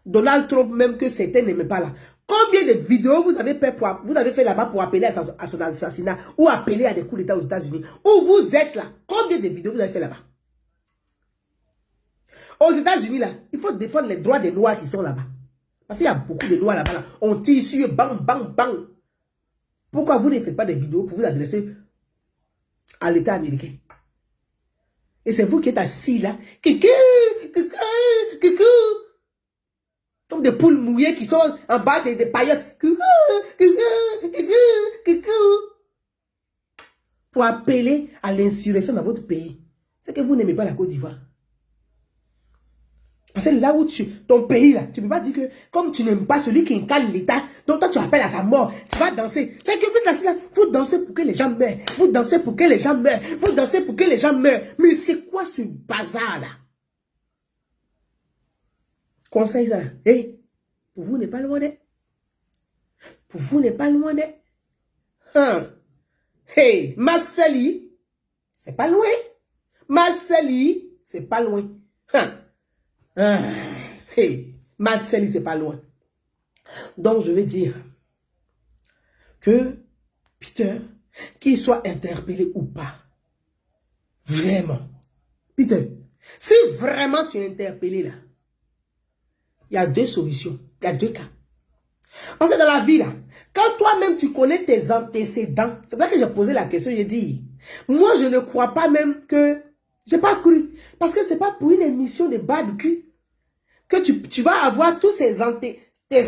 Donald Trump, même que certains n'aiment pas là, combien de vidéos vous avez fait là-bas pour appeler à son assassinat ou appeler à des coups d'État aux États-Unis? Où vous êtes là? Combien de vidéos vous avez fait là-bas? Aux États-Unis, là, il faut défendre les droits des Noirs qui sont là-bas. Parce qu'il y a beaucoup de Noirs là-bas. Là. On tire sur eux, bang, bang, bang. Pourquoi vous ne faites pas des vidéos pour vous adresser à l'État américain? Et c'est vous qui êtes assis là. Coucou, coucou, coucou. Comme des poules mouillées qui sont en bas des paillotes. Coucou, coucou, coucou, coucou. Pour appeler à l'insurrection dans votre pays. C'est que vous n'aimez pas la Côte d'Ivoire. Parce que là où ton pays, là, tu ne peux pas dire que comme tu n'aimes pas celui qui incarne l'État, donc toi tu appelles à sa mort, tu vas danser. C'est que vous dansez là, vous dansez pour que les gens meurent. Vous dansez pour que les gens meurent. Vous dansez pour que les gens meurent. Mais c'est quoi ce bazar là? Conseil ça. Hey, pour vous n'est pas loin d'être. Pour vous n'est pas loin d'être. Hey, Marceli, c'est pas loin. Marceli, c'est pas loin. Hey, Marceli, c'est pas loin. Donc, je vais dire que Peter, qu'il soit interpellé ou pas, vraiment, Peter, si vraiment tu es interpellé là, il y a deux solutions, il y a deux cas. Parce que dans la vie là, quand toi-même tu connais tes antécédents, c'est pour ça que j'ai posé la question, j'ai dit, moi je ne crois pas même que, j'ai pas cru, parce que c'est pas pour une émission de bas de cul que tu vas avoir tous tes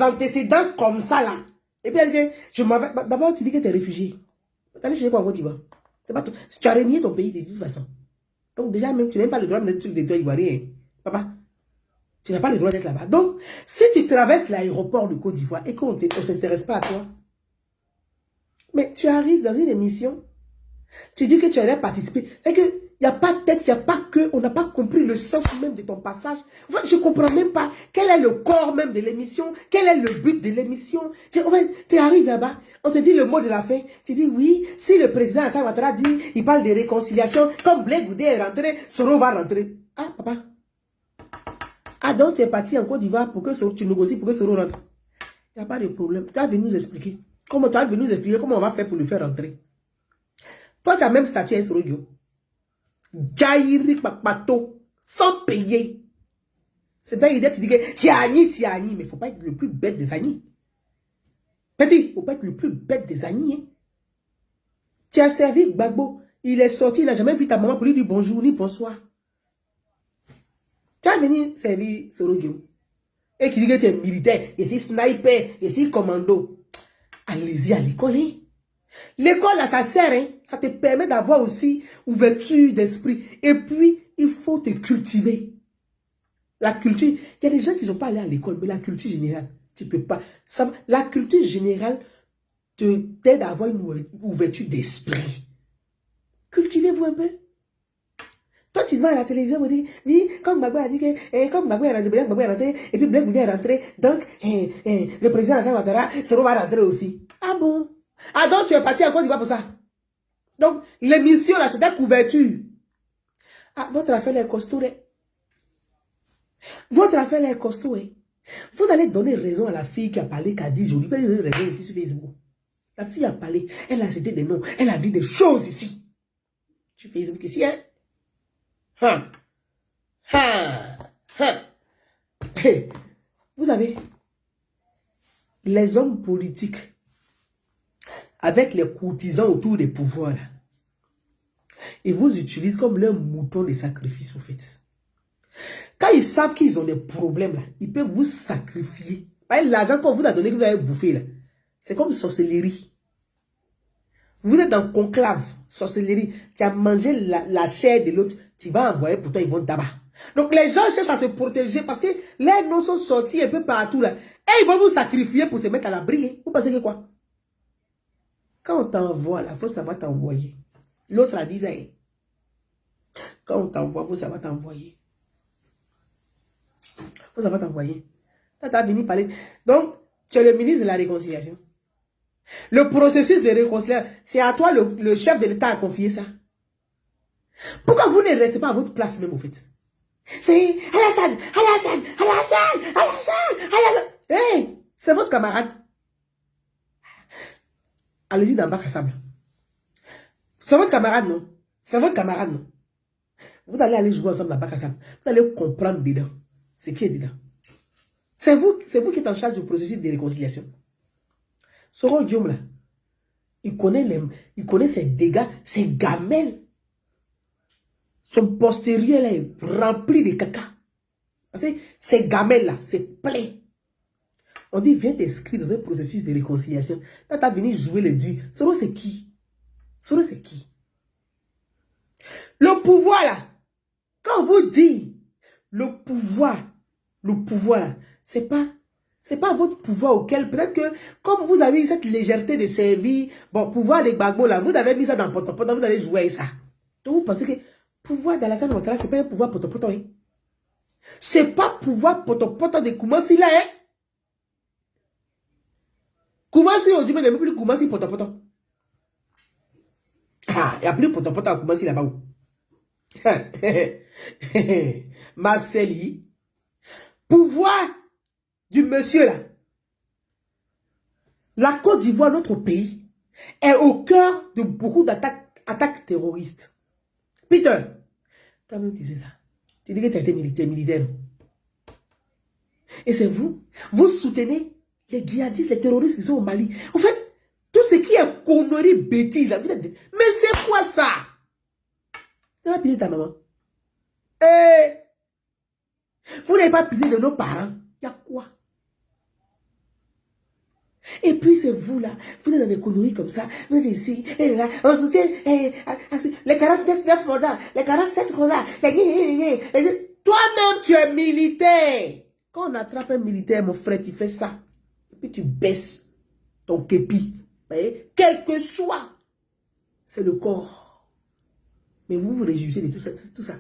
antécédents comme ça là. Et puis elle dit, je m'en vais, d'abord tu dis que tu es réfugié. T'allais chercher quoi en Côte d'Ivoire? C'est pas tout. Tu as renié ton pays de toute façon. Donc déjà même, tu n'as même pas le droit d'être sur des toits ivoiriens. Papa, tu n'as pas le droit d'être là-bas. Donc, si tu traverses l'aéroport de Côte d'Ivoire et qu'on ne s'intéresse pas à toi, mais tu arrives dans une émission, tu dis que tu allais participer. C'est que il n'y a pas de tête, il n'y a pas que, on n'a pas compris le sens même de ton passage. Enfin, je ne comprends même pas quel est le corps même de l'émission, quel est le but de l'émission. Tu arrives là-bas, on te dit le mot de la fin, tu dis oui, si le président Alassane Ouattara dit, il parle de réconciliation, comme Blé Goudé est rentré, Soro va rentrer. Ah, papa. Ah, donc tu es parti en Côte d'Ivoire pour que tu négocies pour que Soro rentre. Il n'y a pas de problème. Tu as venu nous expliquer. Comment tu as venu nous expliquer comment on va faire pour le faire rentrer. Toi, tu as même statué sur Soro. Jairi Papato, sans payer. C'est dans l'idée, tu dis que Tiani, mais il ne faut pas être le plus bête des agnis. Petit, il ne faut pas être le plus bête des agnis. Hein. Tu as servi Gbagbo, il est sorti, il n'a jamais vu ta maman pour lui dire bonjour ni bonsoir. Tu as venu servir Sorogio. Et qui dit que tu es militaire, et si sniper, et si commando. Allez-y à l'école, hein. L'école, là, ça sert, hein? Ça te permet d'avoir aussi ouverture d'esprit. Et puis, il faut te cultiver. La culture, il y a des gens qui ne sont pas allés à l'école, mais la culture générale, tu ne peux pas. La culture générale t'aide à avoir une ouverture d'esprit. Cultivez-vous un peu. Toi, tu vas à la télévision, on dit, oui, comme Gbagbo a dit que, comme Gbagbo est rentré, et puis Blé Goudé est rentré, donc, le président Alassane Ouattara, Soro va rentrer aussi. Ah bon? Ah donc tu es parti en Côte d'Ivoire pour ça. Donc l'émission là c'est la couverture. Ah votre affaire est costaud. Votre affaire est costaud. Vous allez donner raison à la fille qui a parlé, qui a dit, je lui fais raison ici sur Facebook. La fille a parlé, elle a cité des noms, elle a dit des choses ici. Sur Facebook ici, hein. Hey. Vous savez, les hommes politiques avec les courtisans autour des pouvoirs, là, ils vous utilisent comme leur mouton de sacrifice, au fait. Quand ils savent qu'ils ont des problèmes, là, ils peuvent vous sacrifier. L'argent qu'on vous a donné, que vous avez bouffé, là, c'est comme sorcellerie. Vous êtes en conclave, sorcellerie. Tu as mangé la chair de l'autre, tu vas envoyer, pourtant ils vont tabac. Donc les gens cherchent à se protéger parce que les noms sont sortis un peu partout, là. Et ils vont vous sacrifier pour se mettre à l'abri. Vous pensez que quoi? Quand on t'envoie, il faut savoir t'envoyer. L'autre a dit ça. Quand on t'envoie, il faut savoir t'envoyer. Il faut savoir t'envoyer. Tu as venu parler. Donc, tu es le ministre de la réconciliation. Le processus de réconciliation, c'est à toi, le chef de l'État, à confier ça. Pourquoi vous ne restez pas à votre place même, au fait? C'est Alassane. Hey, c'est votre camarade. Allez-y dans Bac à Sable. C'est votre camarade, non? C'est votre camarade, non? Vous allez aller jouer ensemble dans Bac à Sable. Vous allez comprendre dedans. C'est qui est dedans. C'est vous qui êtes en charge du processus de réconciliation. Soro Diom, là, il connaît ses dégâts, ses gamelles. Son postérieur là est rempli de caca. Parce que ces gamelles là, c'est plein. On dit, viens t'inscrire dans un processus de réconciliation. Quand tu as venu jouer le dieu, Soro c'est qui? Soro c'est qui? Le pouvoir là, quand on vous dit, le pouvoir le pouvoir, c'est pas votre pouvoir auquel, peut-être que, comme vous avez eu cette légèreté de servir, bon, pouvoir les Gbagbo là, vous avez mis ça dans potopoto, vous avez joué avec ça. Donc vous pensez que pouvoir d'Alassane Ouattara, c'est pas un pouvoir potopoto, hein? C'est pas pouvoir potopoto de Koumassi là, hein? Koumassi, aujourd'hui, mais il n'y a même plus Koumassi potopoto. Ah, il n'y a plus potopoto à Koumassi là-bas. Marceli, pouvoir du monsieur là. La Côte d'Ivoire, notre pays, est au cœur de beaucoup d'attaques terroristes. Peter, toi-même tu disais ça. Tu dis que tu as été militaire. Et c'est vous soutenez les djihadistes, les terroristes qui sont au Mali. En fait, tout ce qui est connerie, bêtise, là, mais c'est quoi ça? Tu vas piller ta maman. Vous n'avez pas pillé de nos parents. Il y a quoi? Et puis c'est vous là, vous êtes dans des conneries comme ça, vous êtes ici, et là, on soutient les 49 mandats, les 47 mandats, toi-même tu es militaire. Quand on attrape un militaire, mon frère, tu fais ça. Et puis tu baisses ton képi. Vous voyez? Quel que soit, c'est le corps. Mais vous vous réjouissez de tout ça.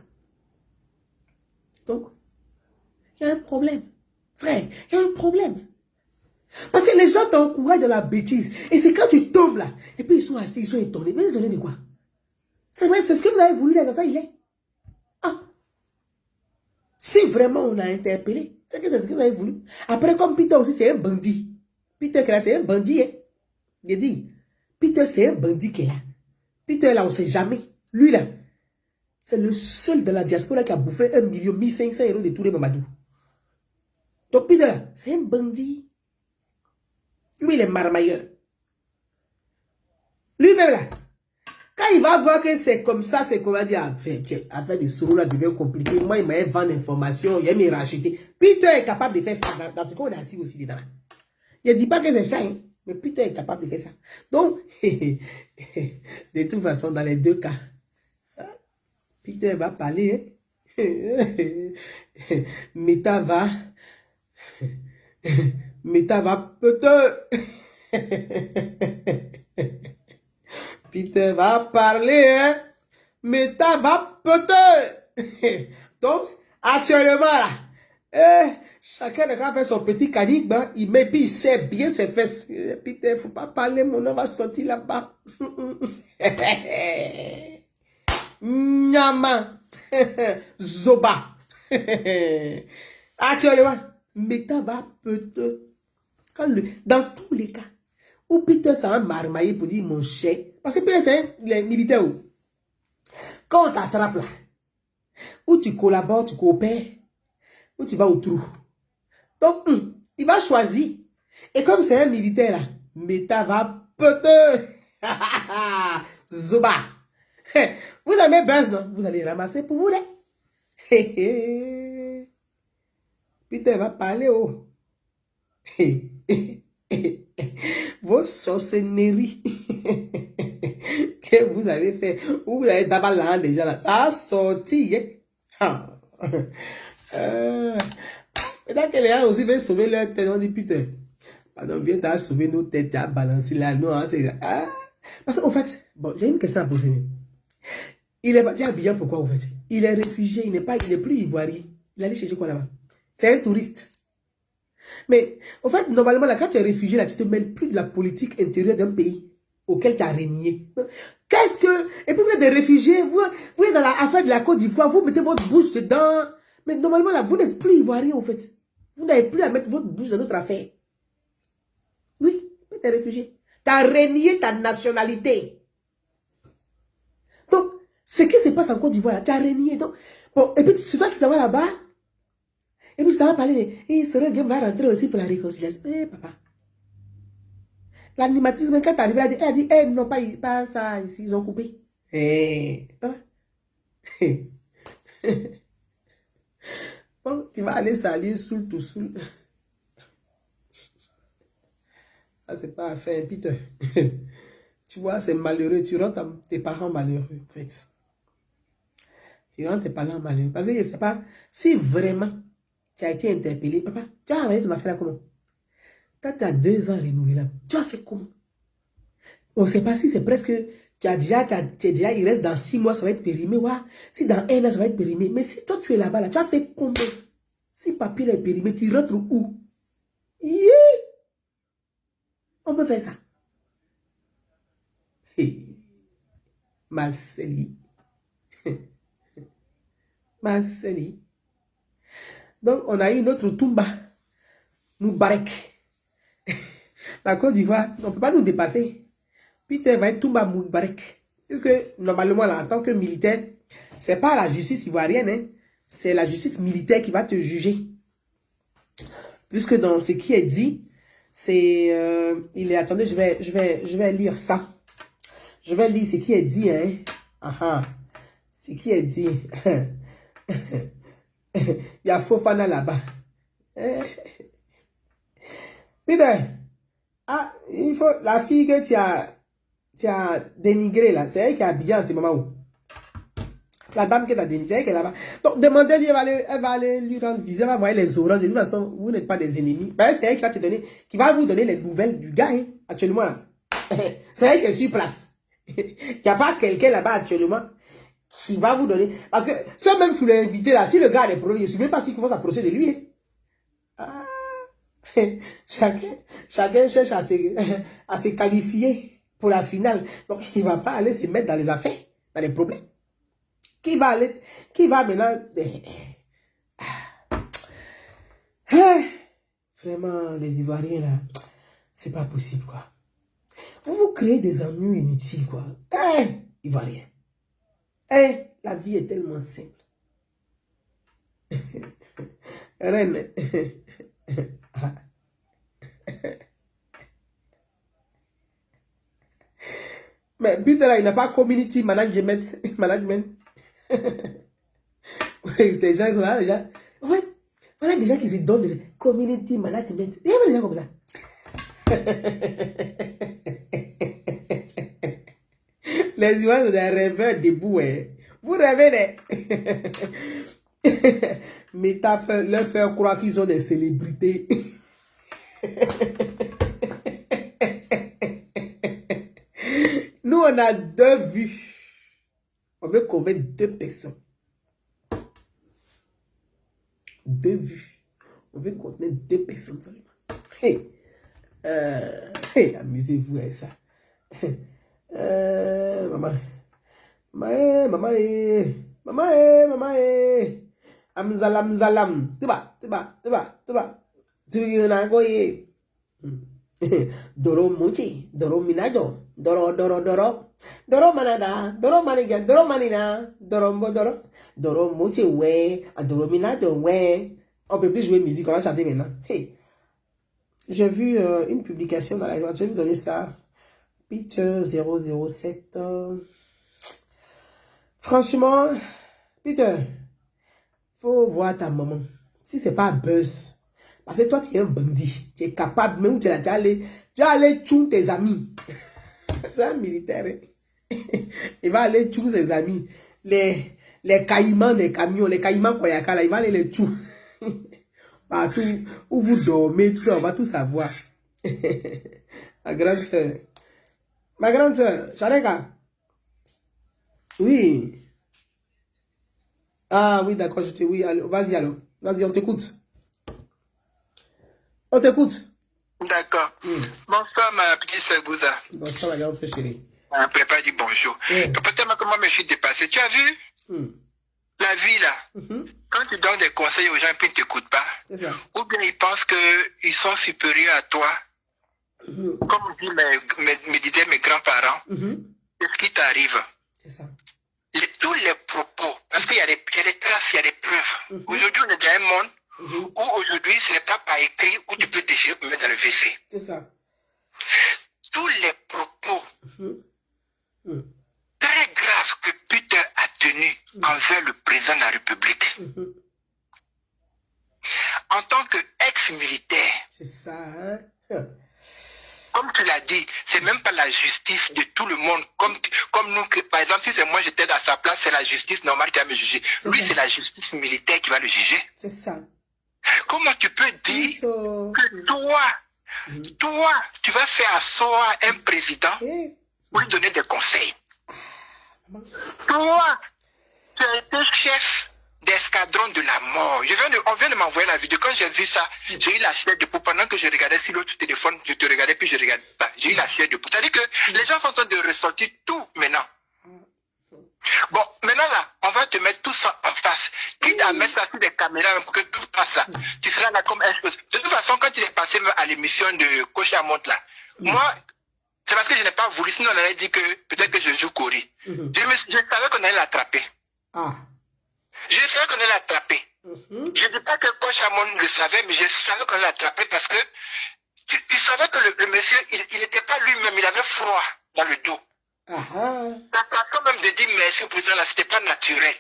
Donc, il y a un problème. Frère, il y a un problème. Parce que les gens t'encouragent de la bêtise. Et c'est quand tu tombes là. Et puis ils sont assis, ils sont étonnés. Mais ils sont étonnés de quoi? C'est vrai, c'est ce que vous avez voulu là, dans ça, il est. Ah. Si vraiment on a interpellé, c'est que c'est ce que vous avez voulu. Après, comme Peter aussi, c'est un bandit. Peter, c'est un bandit, hein. Il dit, Peter, c'est un bandit qui est là. Peter, là, on ne sait jamais. Lui, là, c'est le seul de la diaspora qui a bouffé 1,5 million de Touré Mamadou. Donc, Peter, c'est un bandit. Lui, il est marmailleur. Lui-même, là, quand il va voir que c'est comme ça, c'est comment dire, affaire de sous là devient compliqué. Moi, il m'a vendu l'information, il m'a racheté. Peter est capable de faire ça dans ce qu'on a assis aussi dedans. Je ne dis pas que c'est ça, hein, mais Peter est capable de faire ça. Donc, de toute façon, dans les deux cas, Peter va parler. Hein. Meta va peut-être. Peter va parler, hein. Meta va peut-être. Donc, actuellement, là, chacun a fait son petit canique, il met, puis il sait bien ses fesses. Peter, il ne faut pas parler, mon nom va sortir là-bas. Nyama. Zoba. Actuellement, Meta va peut-être. Dans tous les cas, où Peter s'en marmaillé pour dire mon cher. Parce que Peter, c'est les militaires. Quand on t'attrape là, où tu collabores, tu coopères, où tu vas au trou. Donc, il va choisir. Et comme c'est un militaire là, Meta va peut-être. Zoba. Vous avez buzz, non? Vous allez ramasser pour vous là. Peter va parler, oh. Vos sorcelleries que vous avez fait, ou vous avez d'abord là déjà là, ça a sorti. Hein? Maintenant que les gens aussi veulent sauver leur tête, on dit Peter, pardon, viens t'as sauvé nos têtes, t'as balancé là, non, c'est parce qu'en fait, bon, j'ai une question à poser. Il est parti à Abidjan, pourquoi en fait? Il est réfugié, il n'est plus ivoirien. Il allait chercher quoi là-bas? C'est un touriste. Mais, en fait, normalement, là, quand tu es réfugié, là, tu ne te mêles plus de la politique intérieure d'un pays auquel tu as régné. Qu'est-ce que... Et puis, vous êtes des réfugiés, vous êtes dans l'affaire de la Côte d'Ivoire, vous mettez votre bouche dedans. Mais normalement, là, vous n'êtes plus ivoirien, en fait. Vous n'avez plus à mettre votre bouche dans notre affaire. Oui, tu es réfugié. Tu as régné ta nationalité. Donc, ce qui se passe en Côte d'Ivoire, tu as régné. Donc, bon, et puis, c'est toi qui t'en vas là-bas. Et puis, ça va parler de... Et Soro Game va rentrer aussi pour la réconciliation. Eh, papa. L'animatrice, quand tu arrives, elle a dit, eh, non, pas ça ici, ils ont coupé. Eh, papa. Bon, tu vas aller salir sous tout sous. Ah, c'est pas à faire, Peter. Tu vois, c'est malheureux. Tu rends tes parents malheureux, en fait. Tu rends tes parents malheureux. Parce que je ne sais pas si vraiment... tu as été interpellé. Papa, tu as arrêté ton affaire là comment? Quand tu as 2 ans renouvelable, tu as fait comment? On ne sait pas si c'est presque, il reste dans 6 mois, ça va être périmé. Ouais. Si dans 1 an, ça va être périmé. Mais si toi, tu es là-bas, là, tu as fait comment? Si papier est périmé, tu rentres où? Yeah. On peut faire ça. Hey. Marceli. Marceli. Donc, on a eu notre Toumba. Moubarek. La Côte d'Ivoire, on ne peut pas nous dépasser. Peter va être Toumba Moubarek. Puisque, normalement, là, en tant que militaire, c'est pas la justice ivoirienne, hein, c'est la justice militaire qui va te juger. Puisque dans ce qui est dit, c'est... attendez, je vais lire ça. Je vais lire ce qui est dit, hein. Ce qui est dit. Il y a Fofana là-bas. Peter, il faut... La fille que tu as dénigrée, là, c'est elle qui a habillé en ce moment où? La dame qui t'a dénigrée, c'est elle qui est là-bas. Donc, demandez-lui, elle va aller lui rendre visite, elle va voir les oranges. De toute façon, vous n'êtes pas des ennemis. Ben, c'est elle qui va te donner, qui va vous donner les nouvelles du gars, hein, actuellement, là. C'est elle qui est sur place. Il n'y a pas quelqu'un là-bas actuellement qui va vous donner. Parce que ceux même qui l'ont invité là, si le gars a des problèmes, je ne sais même pas s'il faut s'approcher de lui. Hein. Chacun cherche à se qualifier pour la finale. Donc il ne va pas aller se mettre dans les affaires, dans les problèmes. Qui va maintenant... Vraiment, les Ivoiriens là, c'est pas possible quoi. Vous créez des ennuis inutiles, quoi. Ivoirien. La vie est tellement simple. Reine. Mais putain, là, il n'a pas community management. Les gens sont là, déjà. Ouais. Voilà des gens qui se donnent des community management. Il y a des gens comme ça. Les Ivoiriens sont des rêveurs debout, hein. Vous rêvez, mais leur faire croire qu'ils sont des célébrités. Nous, on a 2 vues. On veut convaincre 2 personnes. 2 vues. On veut convaincre 2 personnes seulement. Amusez-vous avec ça. Maman, Amzalam. Tiba. Doro mochi, doro minajo, doro manada, doro maniga, doro manina, doro mochi ouais, doro minajo ouais. On peut plus jouer musique, on va chanter maintenant. Hey. J'ai vu une publication dans la journée, je vais vous donner ça. Peter 007. Franchement, Peter, faut voir ta maman. Si c'est pas buzz, parce que toi tu es un bandit, tu es capable, même où tu es allé tuer tes amis. C'est un militaire. Il va aller tuer ses amis. Les caïmans des camions, les caïmans Koyaka, là, il va aller les tuer. Partout où vous dormez, tout ça, on va tout savoir. Ma grande soeur, Chareka. Oui. Ah oui, d'accord, oui, vas-y alors. Vas-y, on t'écoute. On t'écoute. D'accord. Bonsoir, ma petite sœur Gouza. Bonsoir, ma grande sœur chérie. Prépare du bonjour. Peut-être comment je suis dépassé. Tu as vu la vie là? Quand tu donnes des conseils aux gens et ils ne t'écoutent pas, ou bien ils pensent qu'ils sont supérieurs à toi, comme me disaient mes grands-parents, qu'est-ce qui t'arrive? C'est ça. Tous les propos, parce qu'il y a des traces, il y a des preuves. Aujourd'hui, on est dans un monde où aujourd'hui, ce n'est pas par écrit où tu peux déchirer pour mettre dans le WC. C'est ça. Tous les propos très graves que Peter a tenus envers le président de la République. En tant qu'ex-militaire. C'est ça, hein? Comme tu l'as dit, c'est même pas la justice de tout le monde. Comme nous, par exemple, si c'est moi j'étais à sa place, c'est la justice normale qui va me juger. Lui, c'est la justice militaire qui va le juger. C'est ça. Comment tu peux dire que toi, tu vas faire asseoir un président pour lui donner des conseils? Toi, tu as été chef d'escadron de la mort. On vient de m'envoyer la vidéo. Quand j'ai vu ça, j'ai eu la chair de peau. Pendant que je regardais sur l'autre téléphone, je te regardais puis je regardais pas. J'ai eu la chair de peau. C'est-à-dire que les gens sont en train de ressortir tout maintenant. Bon, maintenant là, on va te mettre tout ça en face. Quitte à mettre ça sur des caméras pour que tout passe là. Tu seras là comme un chose. De toute façon, quand il est passé à l'émission de Coach Amont là, moi, c'est parce que je n'ai pas voulu, sinon on allait dire que peut-être que je joue Corée. Je savais qu'on allait l'attraper. Je savais qu'on allait l'attraper. Je ne dis pas que Coach Amont le savait, mais je savais qu'on allait l'attraper parce que tu savais que le monsieur, il n'était pas lui-même, il avait froid dans le dos. T'as quand même de dire merci au président là, c'était pas naturel.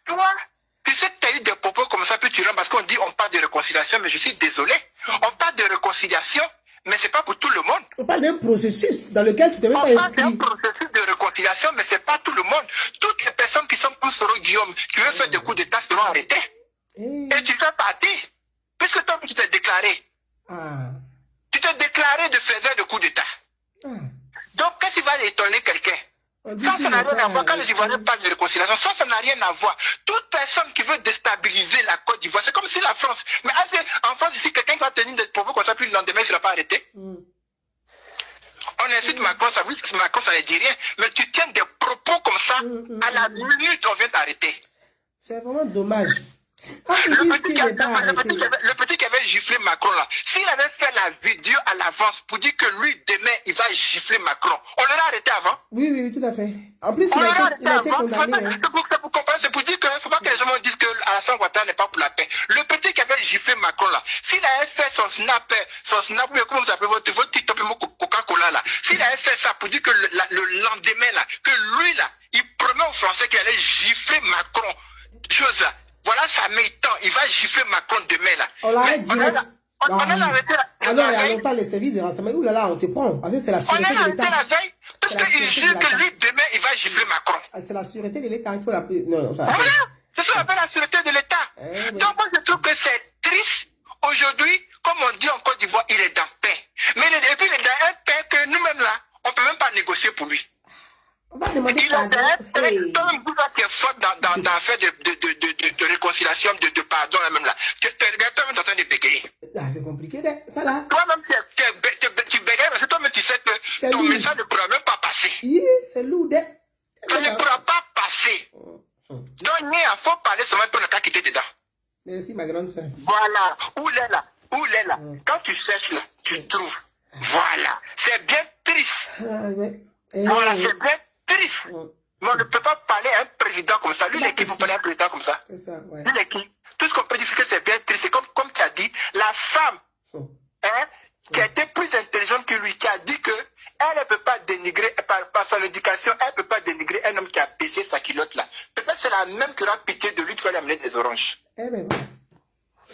Toi, tu sais que tu as eu des propos comme ça, puis tu rentres parce qu'on dit on parle de réconciliation, mais je suis désolé. On parle de réconciliation, mais c'est pas pour tout le monde. On parle d'un processus dans lequel tu t'es même pas inscrit. On parle d'un processus de réconciliation, mais c'est pas tout le monde. Toutes les personnes qui sont pour Soro Guillaume, qui veulent faire des coups d'état, seront arrêtées. Et tu fais partie. Puisque toi, tu t'es déclaré. Tu t'es déclaré de faire des coups d'état. Donc, qu'est-ce qui va étonner quelqu'un? Ça n'a rien à voir. Quand les Ivoiriens parlent de réconciliation, ça n'a rien à voir. Toute personne qui veut déstabiliser la Côte d'Ivoire, c'est comme si la France. Mais en France, ici, quelqu'un va tenir des propos comme ça, puis le lendemain, il ne sera pas arrêté. On incite Macron, ça ne dit rien. Mais tu tiens des propos comme ça, à la minute, on vient t'arrêter. C'est vraiment dommage. Le petit qui avait giflé Macron là, s'il avait fait la vidéo à l'avance pour dire que lui demain il va gifler Macron, on l'aurait arrêté avant. Oui, tout à fait. En plus, il a été condamné. C'est pour comprendre, c'est pour dire qu'il ne faut pas que les gens disent que Alassane Ouattara n'est pas pour la paix. Le petit qui avait giflé Macron là, s'il avait fait son snap, comment vous appelez votre TikTok, Coca-Cola là, s'il avait fait ça pour dire que le lendemain là, que lui là, il promet aux Français qu'il allait gifler Macron, chose là. Voilà sa temps. Il va gifler Macron demain là. On l'arrête direct. On a l'arrêté là. Alors, il y a longtemps, les services de renseignement. Ouh là là, on te prend. Parce que c'est la sûreté de l'État. On a l'arrêté la veille. Parce qu'il jure que lui, demain, il va gifler Macron. C'est la sûreté de l'État. Il faut l'appeler. Non, ça. Voilà. C'est ça qu'on appelle la sûreté de l'État. Donc, moi, je trouve que c'est triste. Aujourd'hui, comme on dit en Côte d'Ivoire, il est dans paix. Mais et puis, il est dans un paix que nous-mêmes là, on ne peut même pas négocier pour lui. On va demander il a un bout qui est fort dans l'affaire de réconciliation, de pardon, là même là. Tu regardes toi-même en train de bégayer. C'est compliqué, ça là. Toi-même, tu bégayes parce que toi-même, tu sais que ton message ne pourra même pas passer. C'est lourd. Ça ne pourra pas passer. Donc, il faut parler seulement pour ne pas quitter dedans. Merci, ma grande soeur. Voilà. Où est là? Quand tu cherches là, tu trouves. Voilà. C'est bien triste. Voilà, c'est bien triste. Mais on ne peut pas parler à un président comme ça. Lui, l'équipe, vous parler à un président comme ça. C'est ça, ouais. Lui, l'équipe. Tout ce qu'on peut dire, c'est que c'est bien triste. C'est comme tu as dit, la femme, qui a été plus intelligente que lui, qui a dit que elle ne peut pas dénigrer, par son éducation, elle ne peut pas dénigrer un homme qui a baissé sa culotte là. Peut-être c'est la même qui aura pitié de lui qui va lui amener des oranges.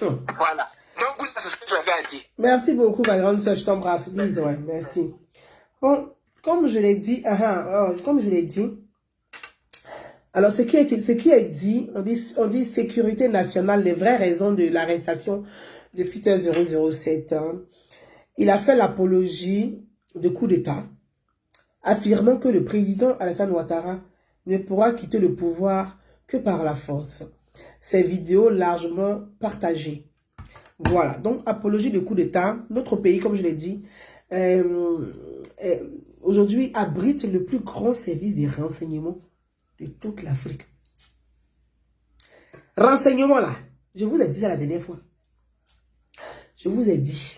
Voilà. Donc, c'est ce que j'avais à dire. Merci beaucoup, ma grande soeur. Je t'embrasse. Bisous, ouais. Merci. Bon. Comme je l'ai dit, alors ce qui est dit, on dit sécurité nationale, les vraies raisons de l'arrestation de Peter 007. Il a fait l'apologie de coup d'État, affirmant que le président Alassane Ouattara ne pourra quitter le pouvoir que par la force. Ces vidéos largement partagées. Voilà, donc apologie de coup d'État. Notre pays, comme je l'ai dit, aujourd'hui abrite le plus grand service de renseignement de toute l'Afrique. Renseignement là, je vous ai dit ça la dernière fois. Je vous ai dit,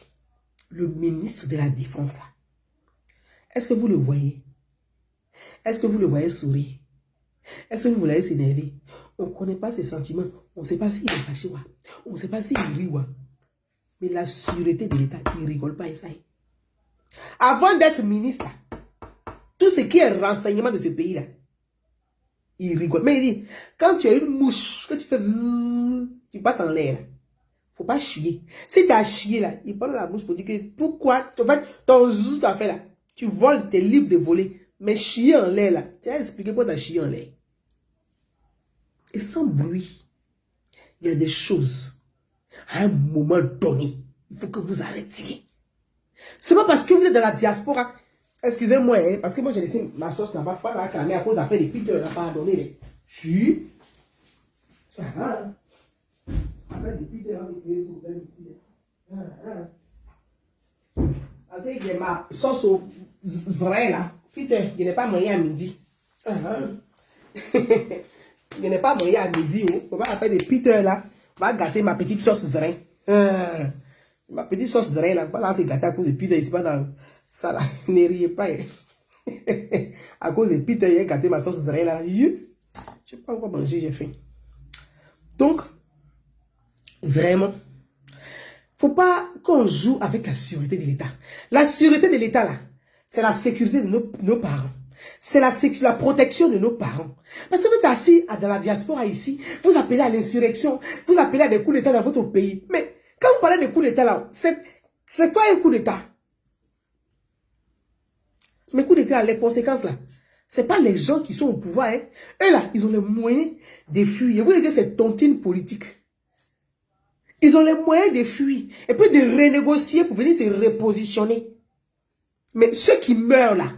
le ministre de la Défense là, est-ce que vous le voyez? Est-ce que vous le voyez sourire? Est-ce que vous le voyez s'énerver? On ne connaît pas ses sentiments. On ne sait pas s'il est fâché ou on ne sait pas s'il rit ou. Mais la sûreté de l'État, il ne rigole pas et ça. Avant d'être ministre, tout ce qui est renseignement de ce pays-là, il rigole. Mais il dit, quand tu as une mouche, que tu fais tu passes en l'air, faut pas chier. Si tu as chié là, il prend la bouche pour dire que pourquoi, en fait, ton zzz t'as fait là, tu voles, tu es libre de voler. Mais chier en l'air là, tu as expliqué pourquoi tu as chié en l'air. Et sans bruit, il y a des choses. À un moment donné, il faut que vous arrêtiez. C'est pas parce que vous êtes dans la diaspora. Excusez-moi, hein, parce que moi j'ai laissé ma sauce là-bas, pas la cramer à cause d'affaires des Peter, là, pardonnez. Chut. Affaire des Peter, parce que j'ai ma sauce au zray là. Peter, je n'ai pas mangé à midi. Je n'ai pas mangé à midi. On va faire des Peter là. On va gâter ma petite sauce zray. Ma petite sauce zray là. Voilà, c'est gâté à cause de Peter. Ici, pas dans ça là. Ne riez pas. À cause de Peter, j'ai gâté ma sauce zray là. Je ne sais pas quoi manger, j'ai faim. Donc, vraiment, faut pas qu'on joue avec la sûreté de l'État. La sûreté de l'État, là, c'est la sécurité de nos parents. C'est la protection de nos parents. Parce que vous êtes assis dans la diaspora ici, vous appelez à l'insurrection, vous appelez à des coups d'État dans votre pays. Mais quand vous parlez de coups d'État, là, c'est quoi un coup d'État? Mais coup d'État, les conséquences, là, c'est pas les gens qui sont au pouvoir. Hein. Eux, là, ils ont les moyens de fuir. Vous voyez que c'est tontine politique. Ils ont les moyens de fuir et puis de renégocier pour venir se repositionner. Mais ceux qui meurent là,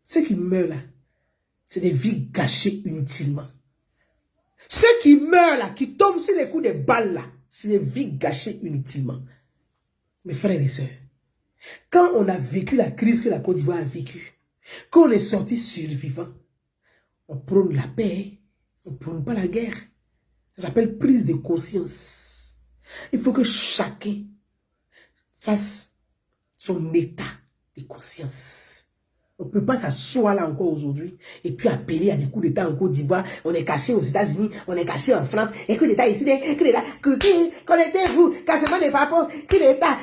c'est des vies gâchées inutilement. Ceux qui meurent là, qui tombent sur les coups de balles là, c'est des vies gâchées inutilement. Mes frères et sœurs, quand on a vécu la crise que la Côte d'Ivoire a vécue, quand on est sorti survivant, on prône la paix, on ne prône pas la guerre. Ça s'appelle prise de conscience. Il faut que chacun fasse son état de conscience. On ne peut pas s'asseoir là encore aujourd'hui et puis appeler à des coups d'État en Côte d'Ivoire. On est caché aux États-Unis, on est caché en France. Et coup d'État ici, coup d'État, connectez-vous, cassez-moi des papos, coup d'État,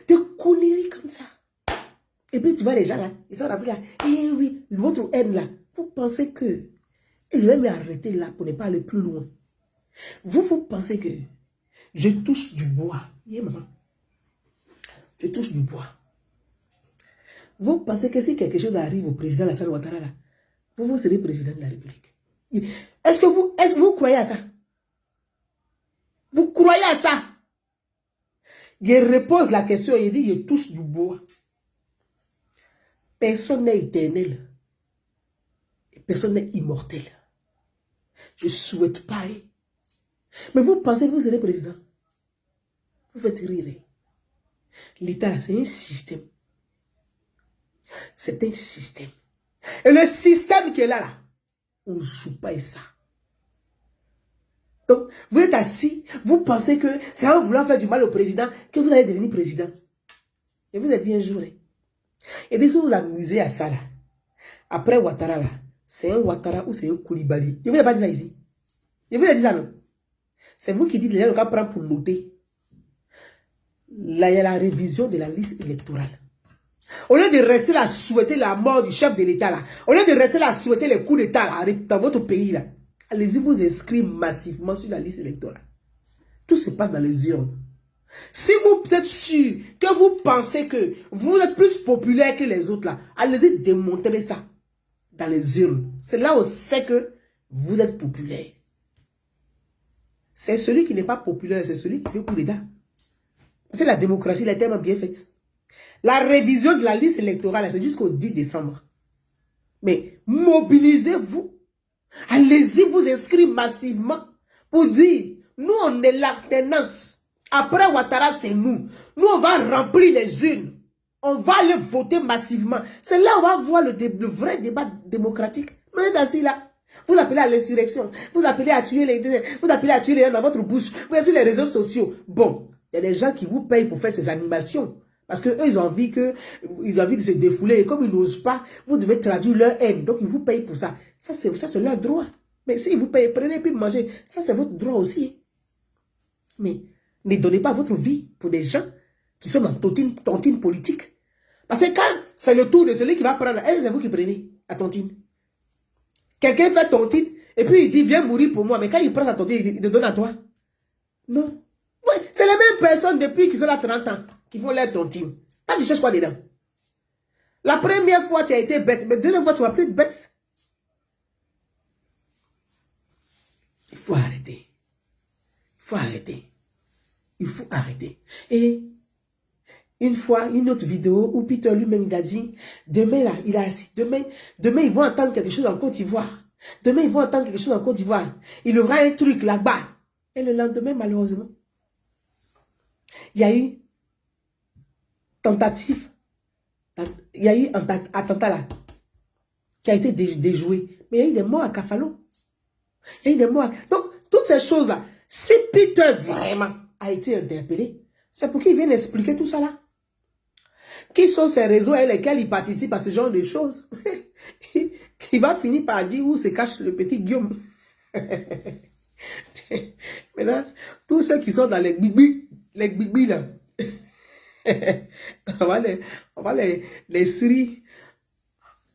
des conneries comme ça. Et puis tu vois les gens là, ils sont là, et oui, votre haine là, vous pensez que, et je vais m'arrêter là pour ne pas aller plus loin. Vous pensez que je touche du bois, maman, je touche du bois. Vous pensez que si quelque chose arrive au président Alassane Ouattara là, vous serez président de la République. Est-ce que vous croyez à ça? Vous croyez à ça? Je repose la question et dit je touche du bois. Personne n'est éternel. Et personne n'est immortel. Je ne souhaite pas. Mais vous pensez que vous serez président? Vous faites rire. L'État, c'est un système. C'est un système. Et le système qui est là, on ne joue pas et ça. Donc, vous êtes assis, vous pensez que c'est en voulant faire du mal au président que vous allez devenir président. Et vous avez dit un jour. Et bien, si vous vous amusez à ça, là, après Ouattara, là, c'est un Ouattara ou c'est un Koulibaly. Je ne vous ai pas dit ça ici. Je vous ai dit ça, non? C'est vous qui dites les gens qu'on prend pour noter. Là, il y a la révision de la liste électorale. Au lieu de rester là à souhaiter la mort du chef de l'État, là, au lieu de rester là à souhaiter les coups d'État dans votre pays, là, allez-y vous inscrire massivement sur la liste électorale. Tout se passe dans les urnes. Si vous êtes sûr que vous pensez que vous êtes plus populaire que les autres, là, allez-y démontrer ça dans les urnes. C'est là où on sait que vous êtes populaire. C'est celui qui n'est pas populaire, c'est celui qui fait coup d'État. Parce que la démocratie, elle est tellement bien faite. La révision de la liste électorale, c'est jusqu'au 10 décembre. Mais mobilisez-vous. Allez-y vous inscrire massivement pour dire, nous on est l'alternance. Après Ouattara, c'est nous. Nous on va remplir les urnes. On va aller voter massivement. C'est là où on va voir le vrai débat démocratique. Mais dans ce là, vous appelez à l'insurrection. Vous appelez à tuer les gens dans votre bouche. Vous êtes sur les réseaux sociaux. Bon, il y a des gens qui vous payent pour faire ces animations. Parce qu'eux, ils ont envie de se défouler. Et comme ils n'osent pas, vous devez traduire leur haine. Donc, ils vous payent pour ça. Ça, c'est leur droit. Mais s'ils vous payent, prenez et puis mangez. Ça, c'est votre droit aussi. Mais ne donnez pas votre vie pour des gens qui sont dans tontine politique. Parce que quand c'est le tour de celui qui va prendre, c'est vous qui prenez la tontine. Quelqu'un fait tontine et puis il dit, viens mourir pour moi. Mais quand il prend sa tontine, il te donne à toi. Non. Ouais, c'est les mêmes personnes depuis qu'ils ont là 30 ans qui font leur tontine. Quand tu cherches quoi dedans? La première fois, tu as été bête, mais la deuxième fois, tu vas plus être bête. faut arrêter. Il faut arrêter. Il faut arrêter. Et une fois, une autre vidéo où Peter lui-même il a dit, demain là, il a assis, demain ils vont entendre quelque chose en Côte d'Ivoire. Demain ils vont entendre quelque chose en Côte d'Ivoire. Il y aura un truc là-bas. Et le lendemain, malheureusement, il y a eu tentative. Il y a eu un attentat là qui a été déjoué. Mais il y a eu des morts à Kafalo. Il y a eu des morts. Donc, toutes ces choses-là, si Peter vraiment a été interpellé, c'est pour qu'il vienne expliquer tout ça là. Qui sont ces réseaux avec lesquels il participe à ce genre de choses? Qui va finir par dire où se cache le petit Guillaume. Maintenant, tous ceux qui sont dans les gbigbi là, on va les sri.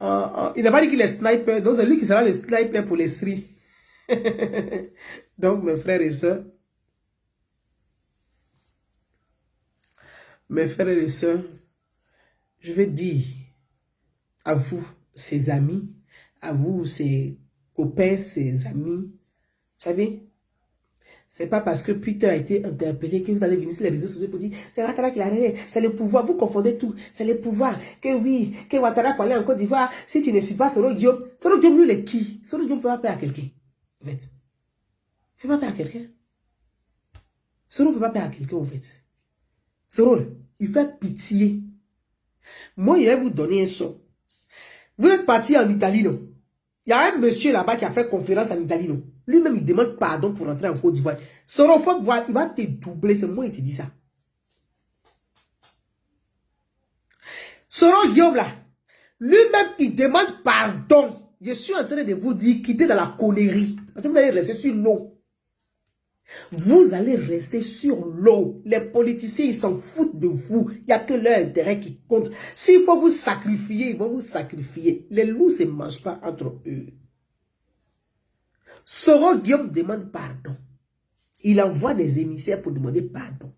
Il n'a pas dit qu'il est sniper, donc c'est lui qui sera le sniper pour les sri. Donc, mes frères et sœurs, je vais dire à vous, ses amis, à vous, ses copains, ses amis, vous savez, c'est pas parce que Peter a été interpellé que vous allez venir sur les réseaux sociaux pour dire c'est Ouattara qui l'a arrêté, c'est le pouvoir, vous confondez tout, c'est le pouvoir, que oui, que Ouattara pour aller en Côte d'Ivoire, si tu ne suis pas Soro Diop, lui est qui? Soro Diop ne fait pas peur à quelqu'un, en fait. Il ne fait pas peur à quelqu'un. Soro ne fait pas peur à quelqu'un, en fait. Soro, il fait pitié. Moi, je vais vous donner un son. Vous êtes parti en Italie, non? Il y a un monsieur là-bas qui a fait conférence en Italie, non? Lui-même, il demande pardon pour rentrer en Côte d'Ivoire. Soro, faut voir, il va te doubler. C'est moi qui te dis ça. Soro Guillaume, là, lui-même, il demande pardon. Je suis en train de vous dire, quittez dans la connerie. Parce que vous allez rester sur l'eau. Vous allez rester sur l'eau. Les politiciens, ils s'en foutent de vous. Il n'y a que leur intérêt qui compte. S'il faut vous sacrifier, ils vont vous sacrifier. Les loups ne se mangent pas entre eux. Soro Guillaume demande pardon. Il envoie des émissaires pour demander pardon.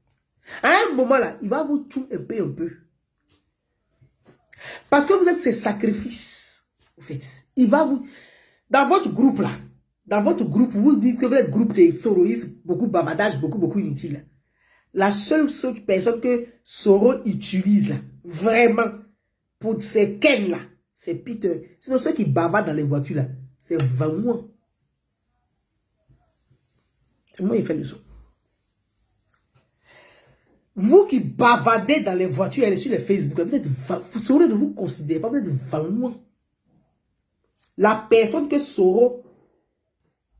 À un moment là, il va vous tuer un peu. Parce que vous êtes ses sacrifices. En fait, il va vous... Dans votre groupe là, vous dites que vous êtes groupe de soroïstes, beaucoup bavardage, beaucoup inutile. La seule personne que Soro utilise là, vraiment, pour ces ken là, c'est Peter. Sinon, ceux qui bavardent dans les voitures là, c'est vraiment. C'est moi qui fais le son. Vous qui bavardez dans les voitures et sur les Facebook, vous êtes Soro ne vous considérez pas, vous êtes vraiment. La personne que Soro,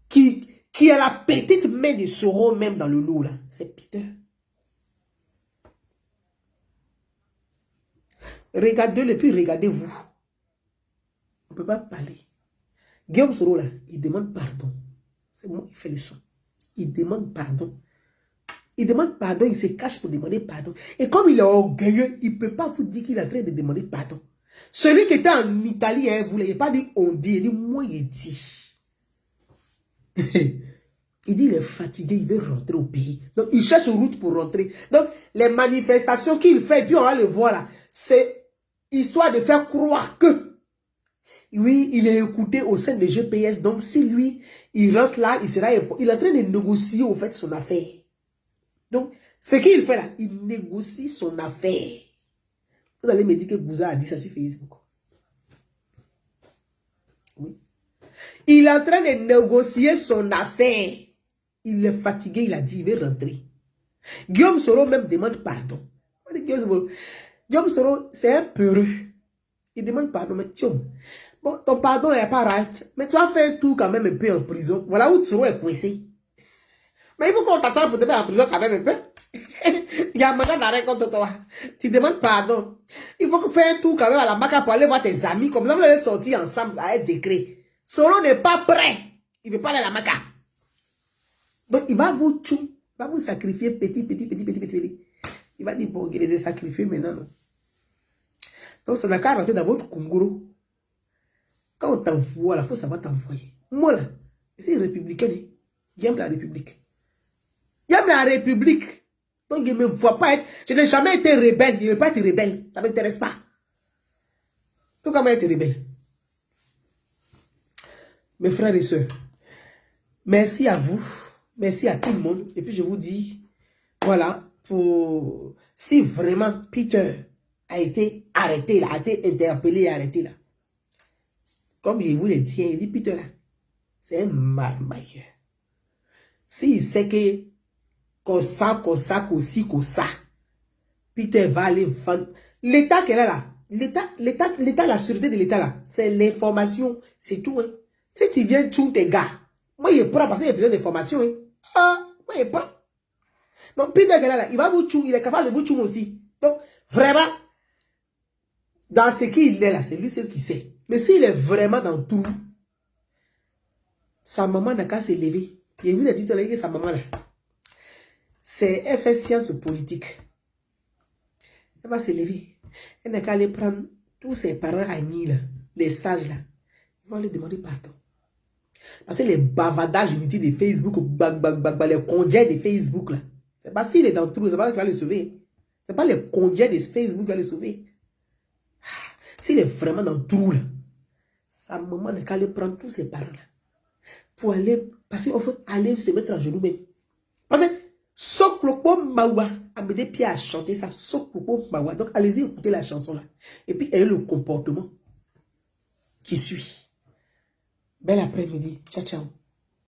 qui a la petite main de Soro même dans le lot là, c'est Peter. Regardez-le, puis regardez-vous. On ne peut pas parler. Guillaume Soro là, il demande pardon. C'est moi qui fais le son. Il demande pardon. Il demande pardon, il se cache pour demander pardon. Et comme il est orgueilleux, il ne peut pas vous dire qu'il est en train de demander pardon. Celui qui était en Italie, hein, vous ne l'avez pas dit on dit, il dit moi il dit. Il dit il est fatigué, il veut rentrer au pays. Donc il cherche une route pour rentrer. Donc les manifestations qu'il fait, puis on va le voir là, c'est histoire de faire croire que oui, il est écouté au sein de GPS. Donc si lui, il rentre là, il est en train de négocier au fait son affaire. Donc ce qu'il fait là, il négocie son affaire. Vous allez me dire que Bouza a dit ça sur Facebook. Oui. Il est en train de négocier son affaire. Il est fatigué, il a dit, il veut rentrer. Guillaume Soro même demande pardon. Guillaume Soro, c'est un peureux. Il demande pardon, mais tiens, bon, ton pardon n'est pas right, mais tu as fait un tour quand même un peu en prison. Voilà où Soro est coincé. Mais il faut qu'on t'attende pour te mettre en prison quand même un peu. Il y a un mandat d'arrêt contre toi. Tu demandes pardon. Il faut faire un tour quand même à la Maca pour aller voir tes amis. Comme ça, vous allez sortir ensemble à un décret. Soro n'est pas prêt. Il ne veut pas aller à la Maca. Donc, il va vous tuer. Il va vous sacrifier petit. Il va dire, bon, il les a sacrifiés maintenant. Non. Donc, ça n'a qu'à rentrer dans votre Congo. Quand on t'envoie, la force, ça va t'envoyer. Moi, là, c'est républicain. J'aime la République. J'aime la République. Donc, je ne me vois pas être... Je n'ai jamais été rebelle. Je ne veux pas être rebelle. Ça ne m'intéresse pas. Donc, comment être rebelle? Mes frères et sœurs, Merci à vous. Merci à tout le monde. Et puis je vous dis, voilà, si vraiment Peter a été arrêté là, a été interpellé et arrêté là. Comme je vous l'ai dit, il dit Peter là, c'est un marmailleur. S'il sait que comme ça, Peter va aller vendre. L'État qu'elle a là, l'État, la sûreté de l'État là, c'est l'information, c'est tout. Hein. Si tu viens tuer tes gars, moi je prends parce qu'il y a besoin d'informations. Hein. Ah, moi je prends. Donc Peter qu'elle a là, il va vous tuer, il est capable de vous tuer aussi. Donc vraiment, dans ce qu'il est là, c'est lui seul qui sait. Mais s'il est vraiment dans tout, sa maman n'a qu'à se lever. Et vous avez dit tout à l'heure que sa maman là, elle fait science politique. Elle va se lever. Elle n'a qu'à aller prendre tous ses parents amis là, les sages là. Ils vont lui demander pardon. Parce que les bavardages inutiles de Facebook, les congés de Facebook là, c'est pas s'il est dans tout, c'est pas ça qui va le sauver. C'est pas les congés de Facebook qui va le sauver. S'il est vraiment dans tout là, sa maman n'a qu'à aller prendre tous ses parents là. Pour aller, parce qu'il faut aller se mettre en genoux même. Parce que Soklopo Mawa a mis des pieds à chanter ça. Soklopo Mawa. Donc allez-y écouter la chanson là. Et puis ayez le comportement qui suit. Bel après-midi. Ciao, ciao.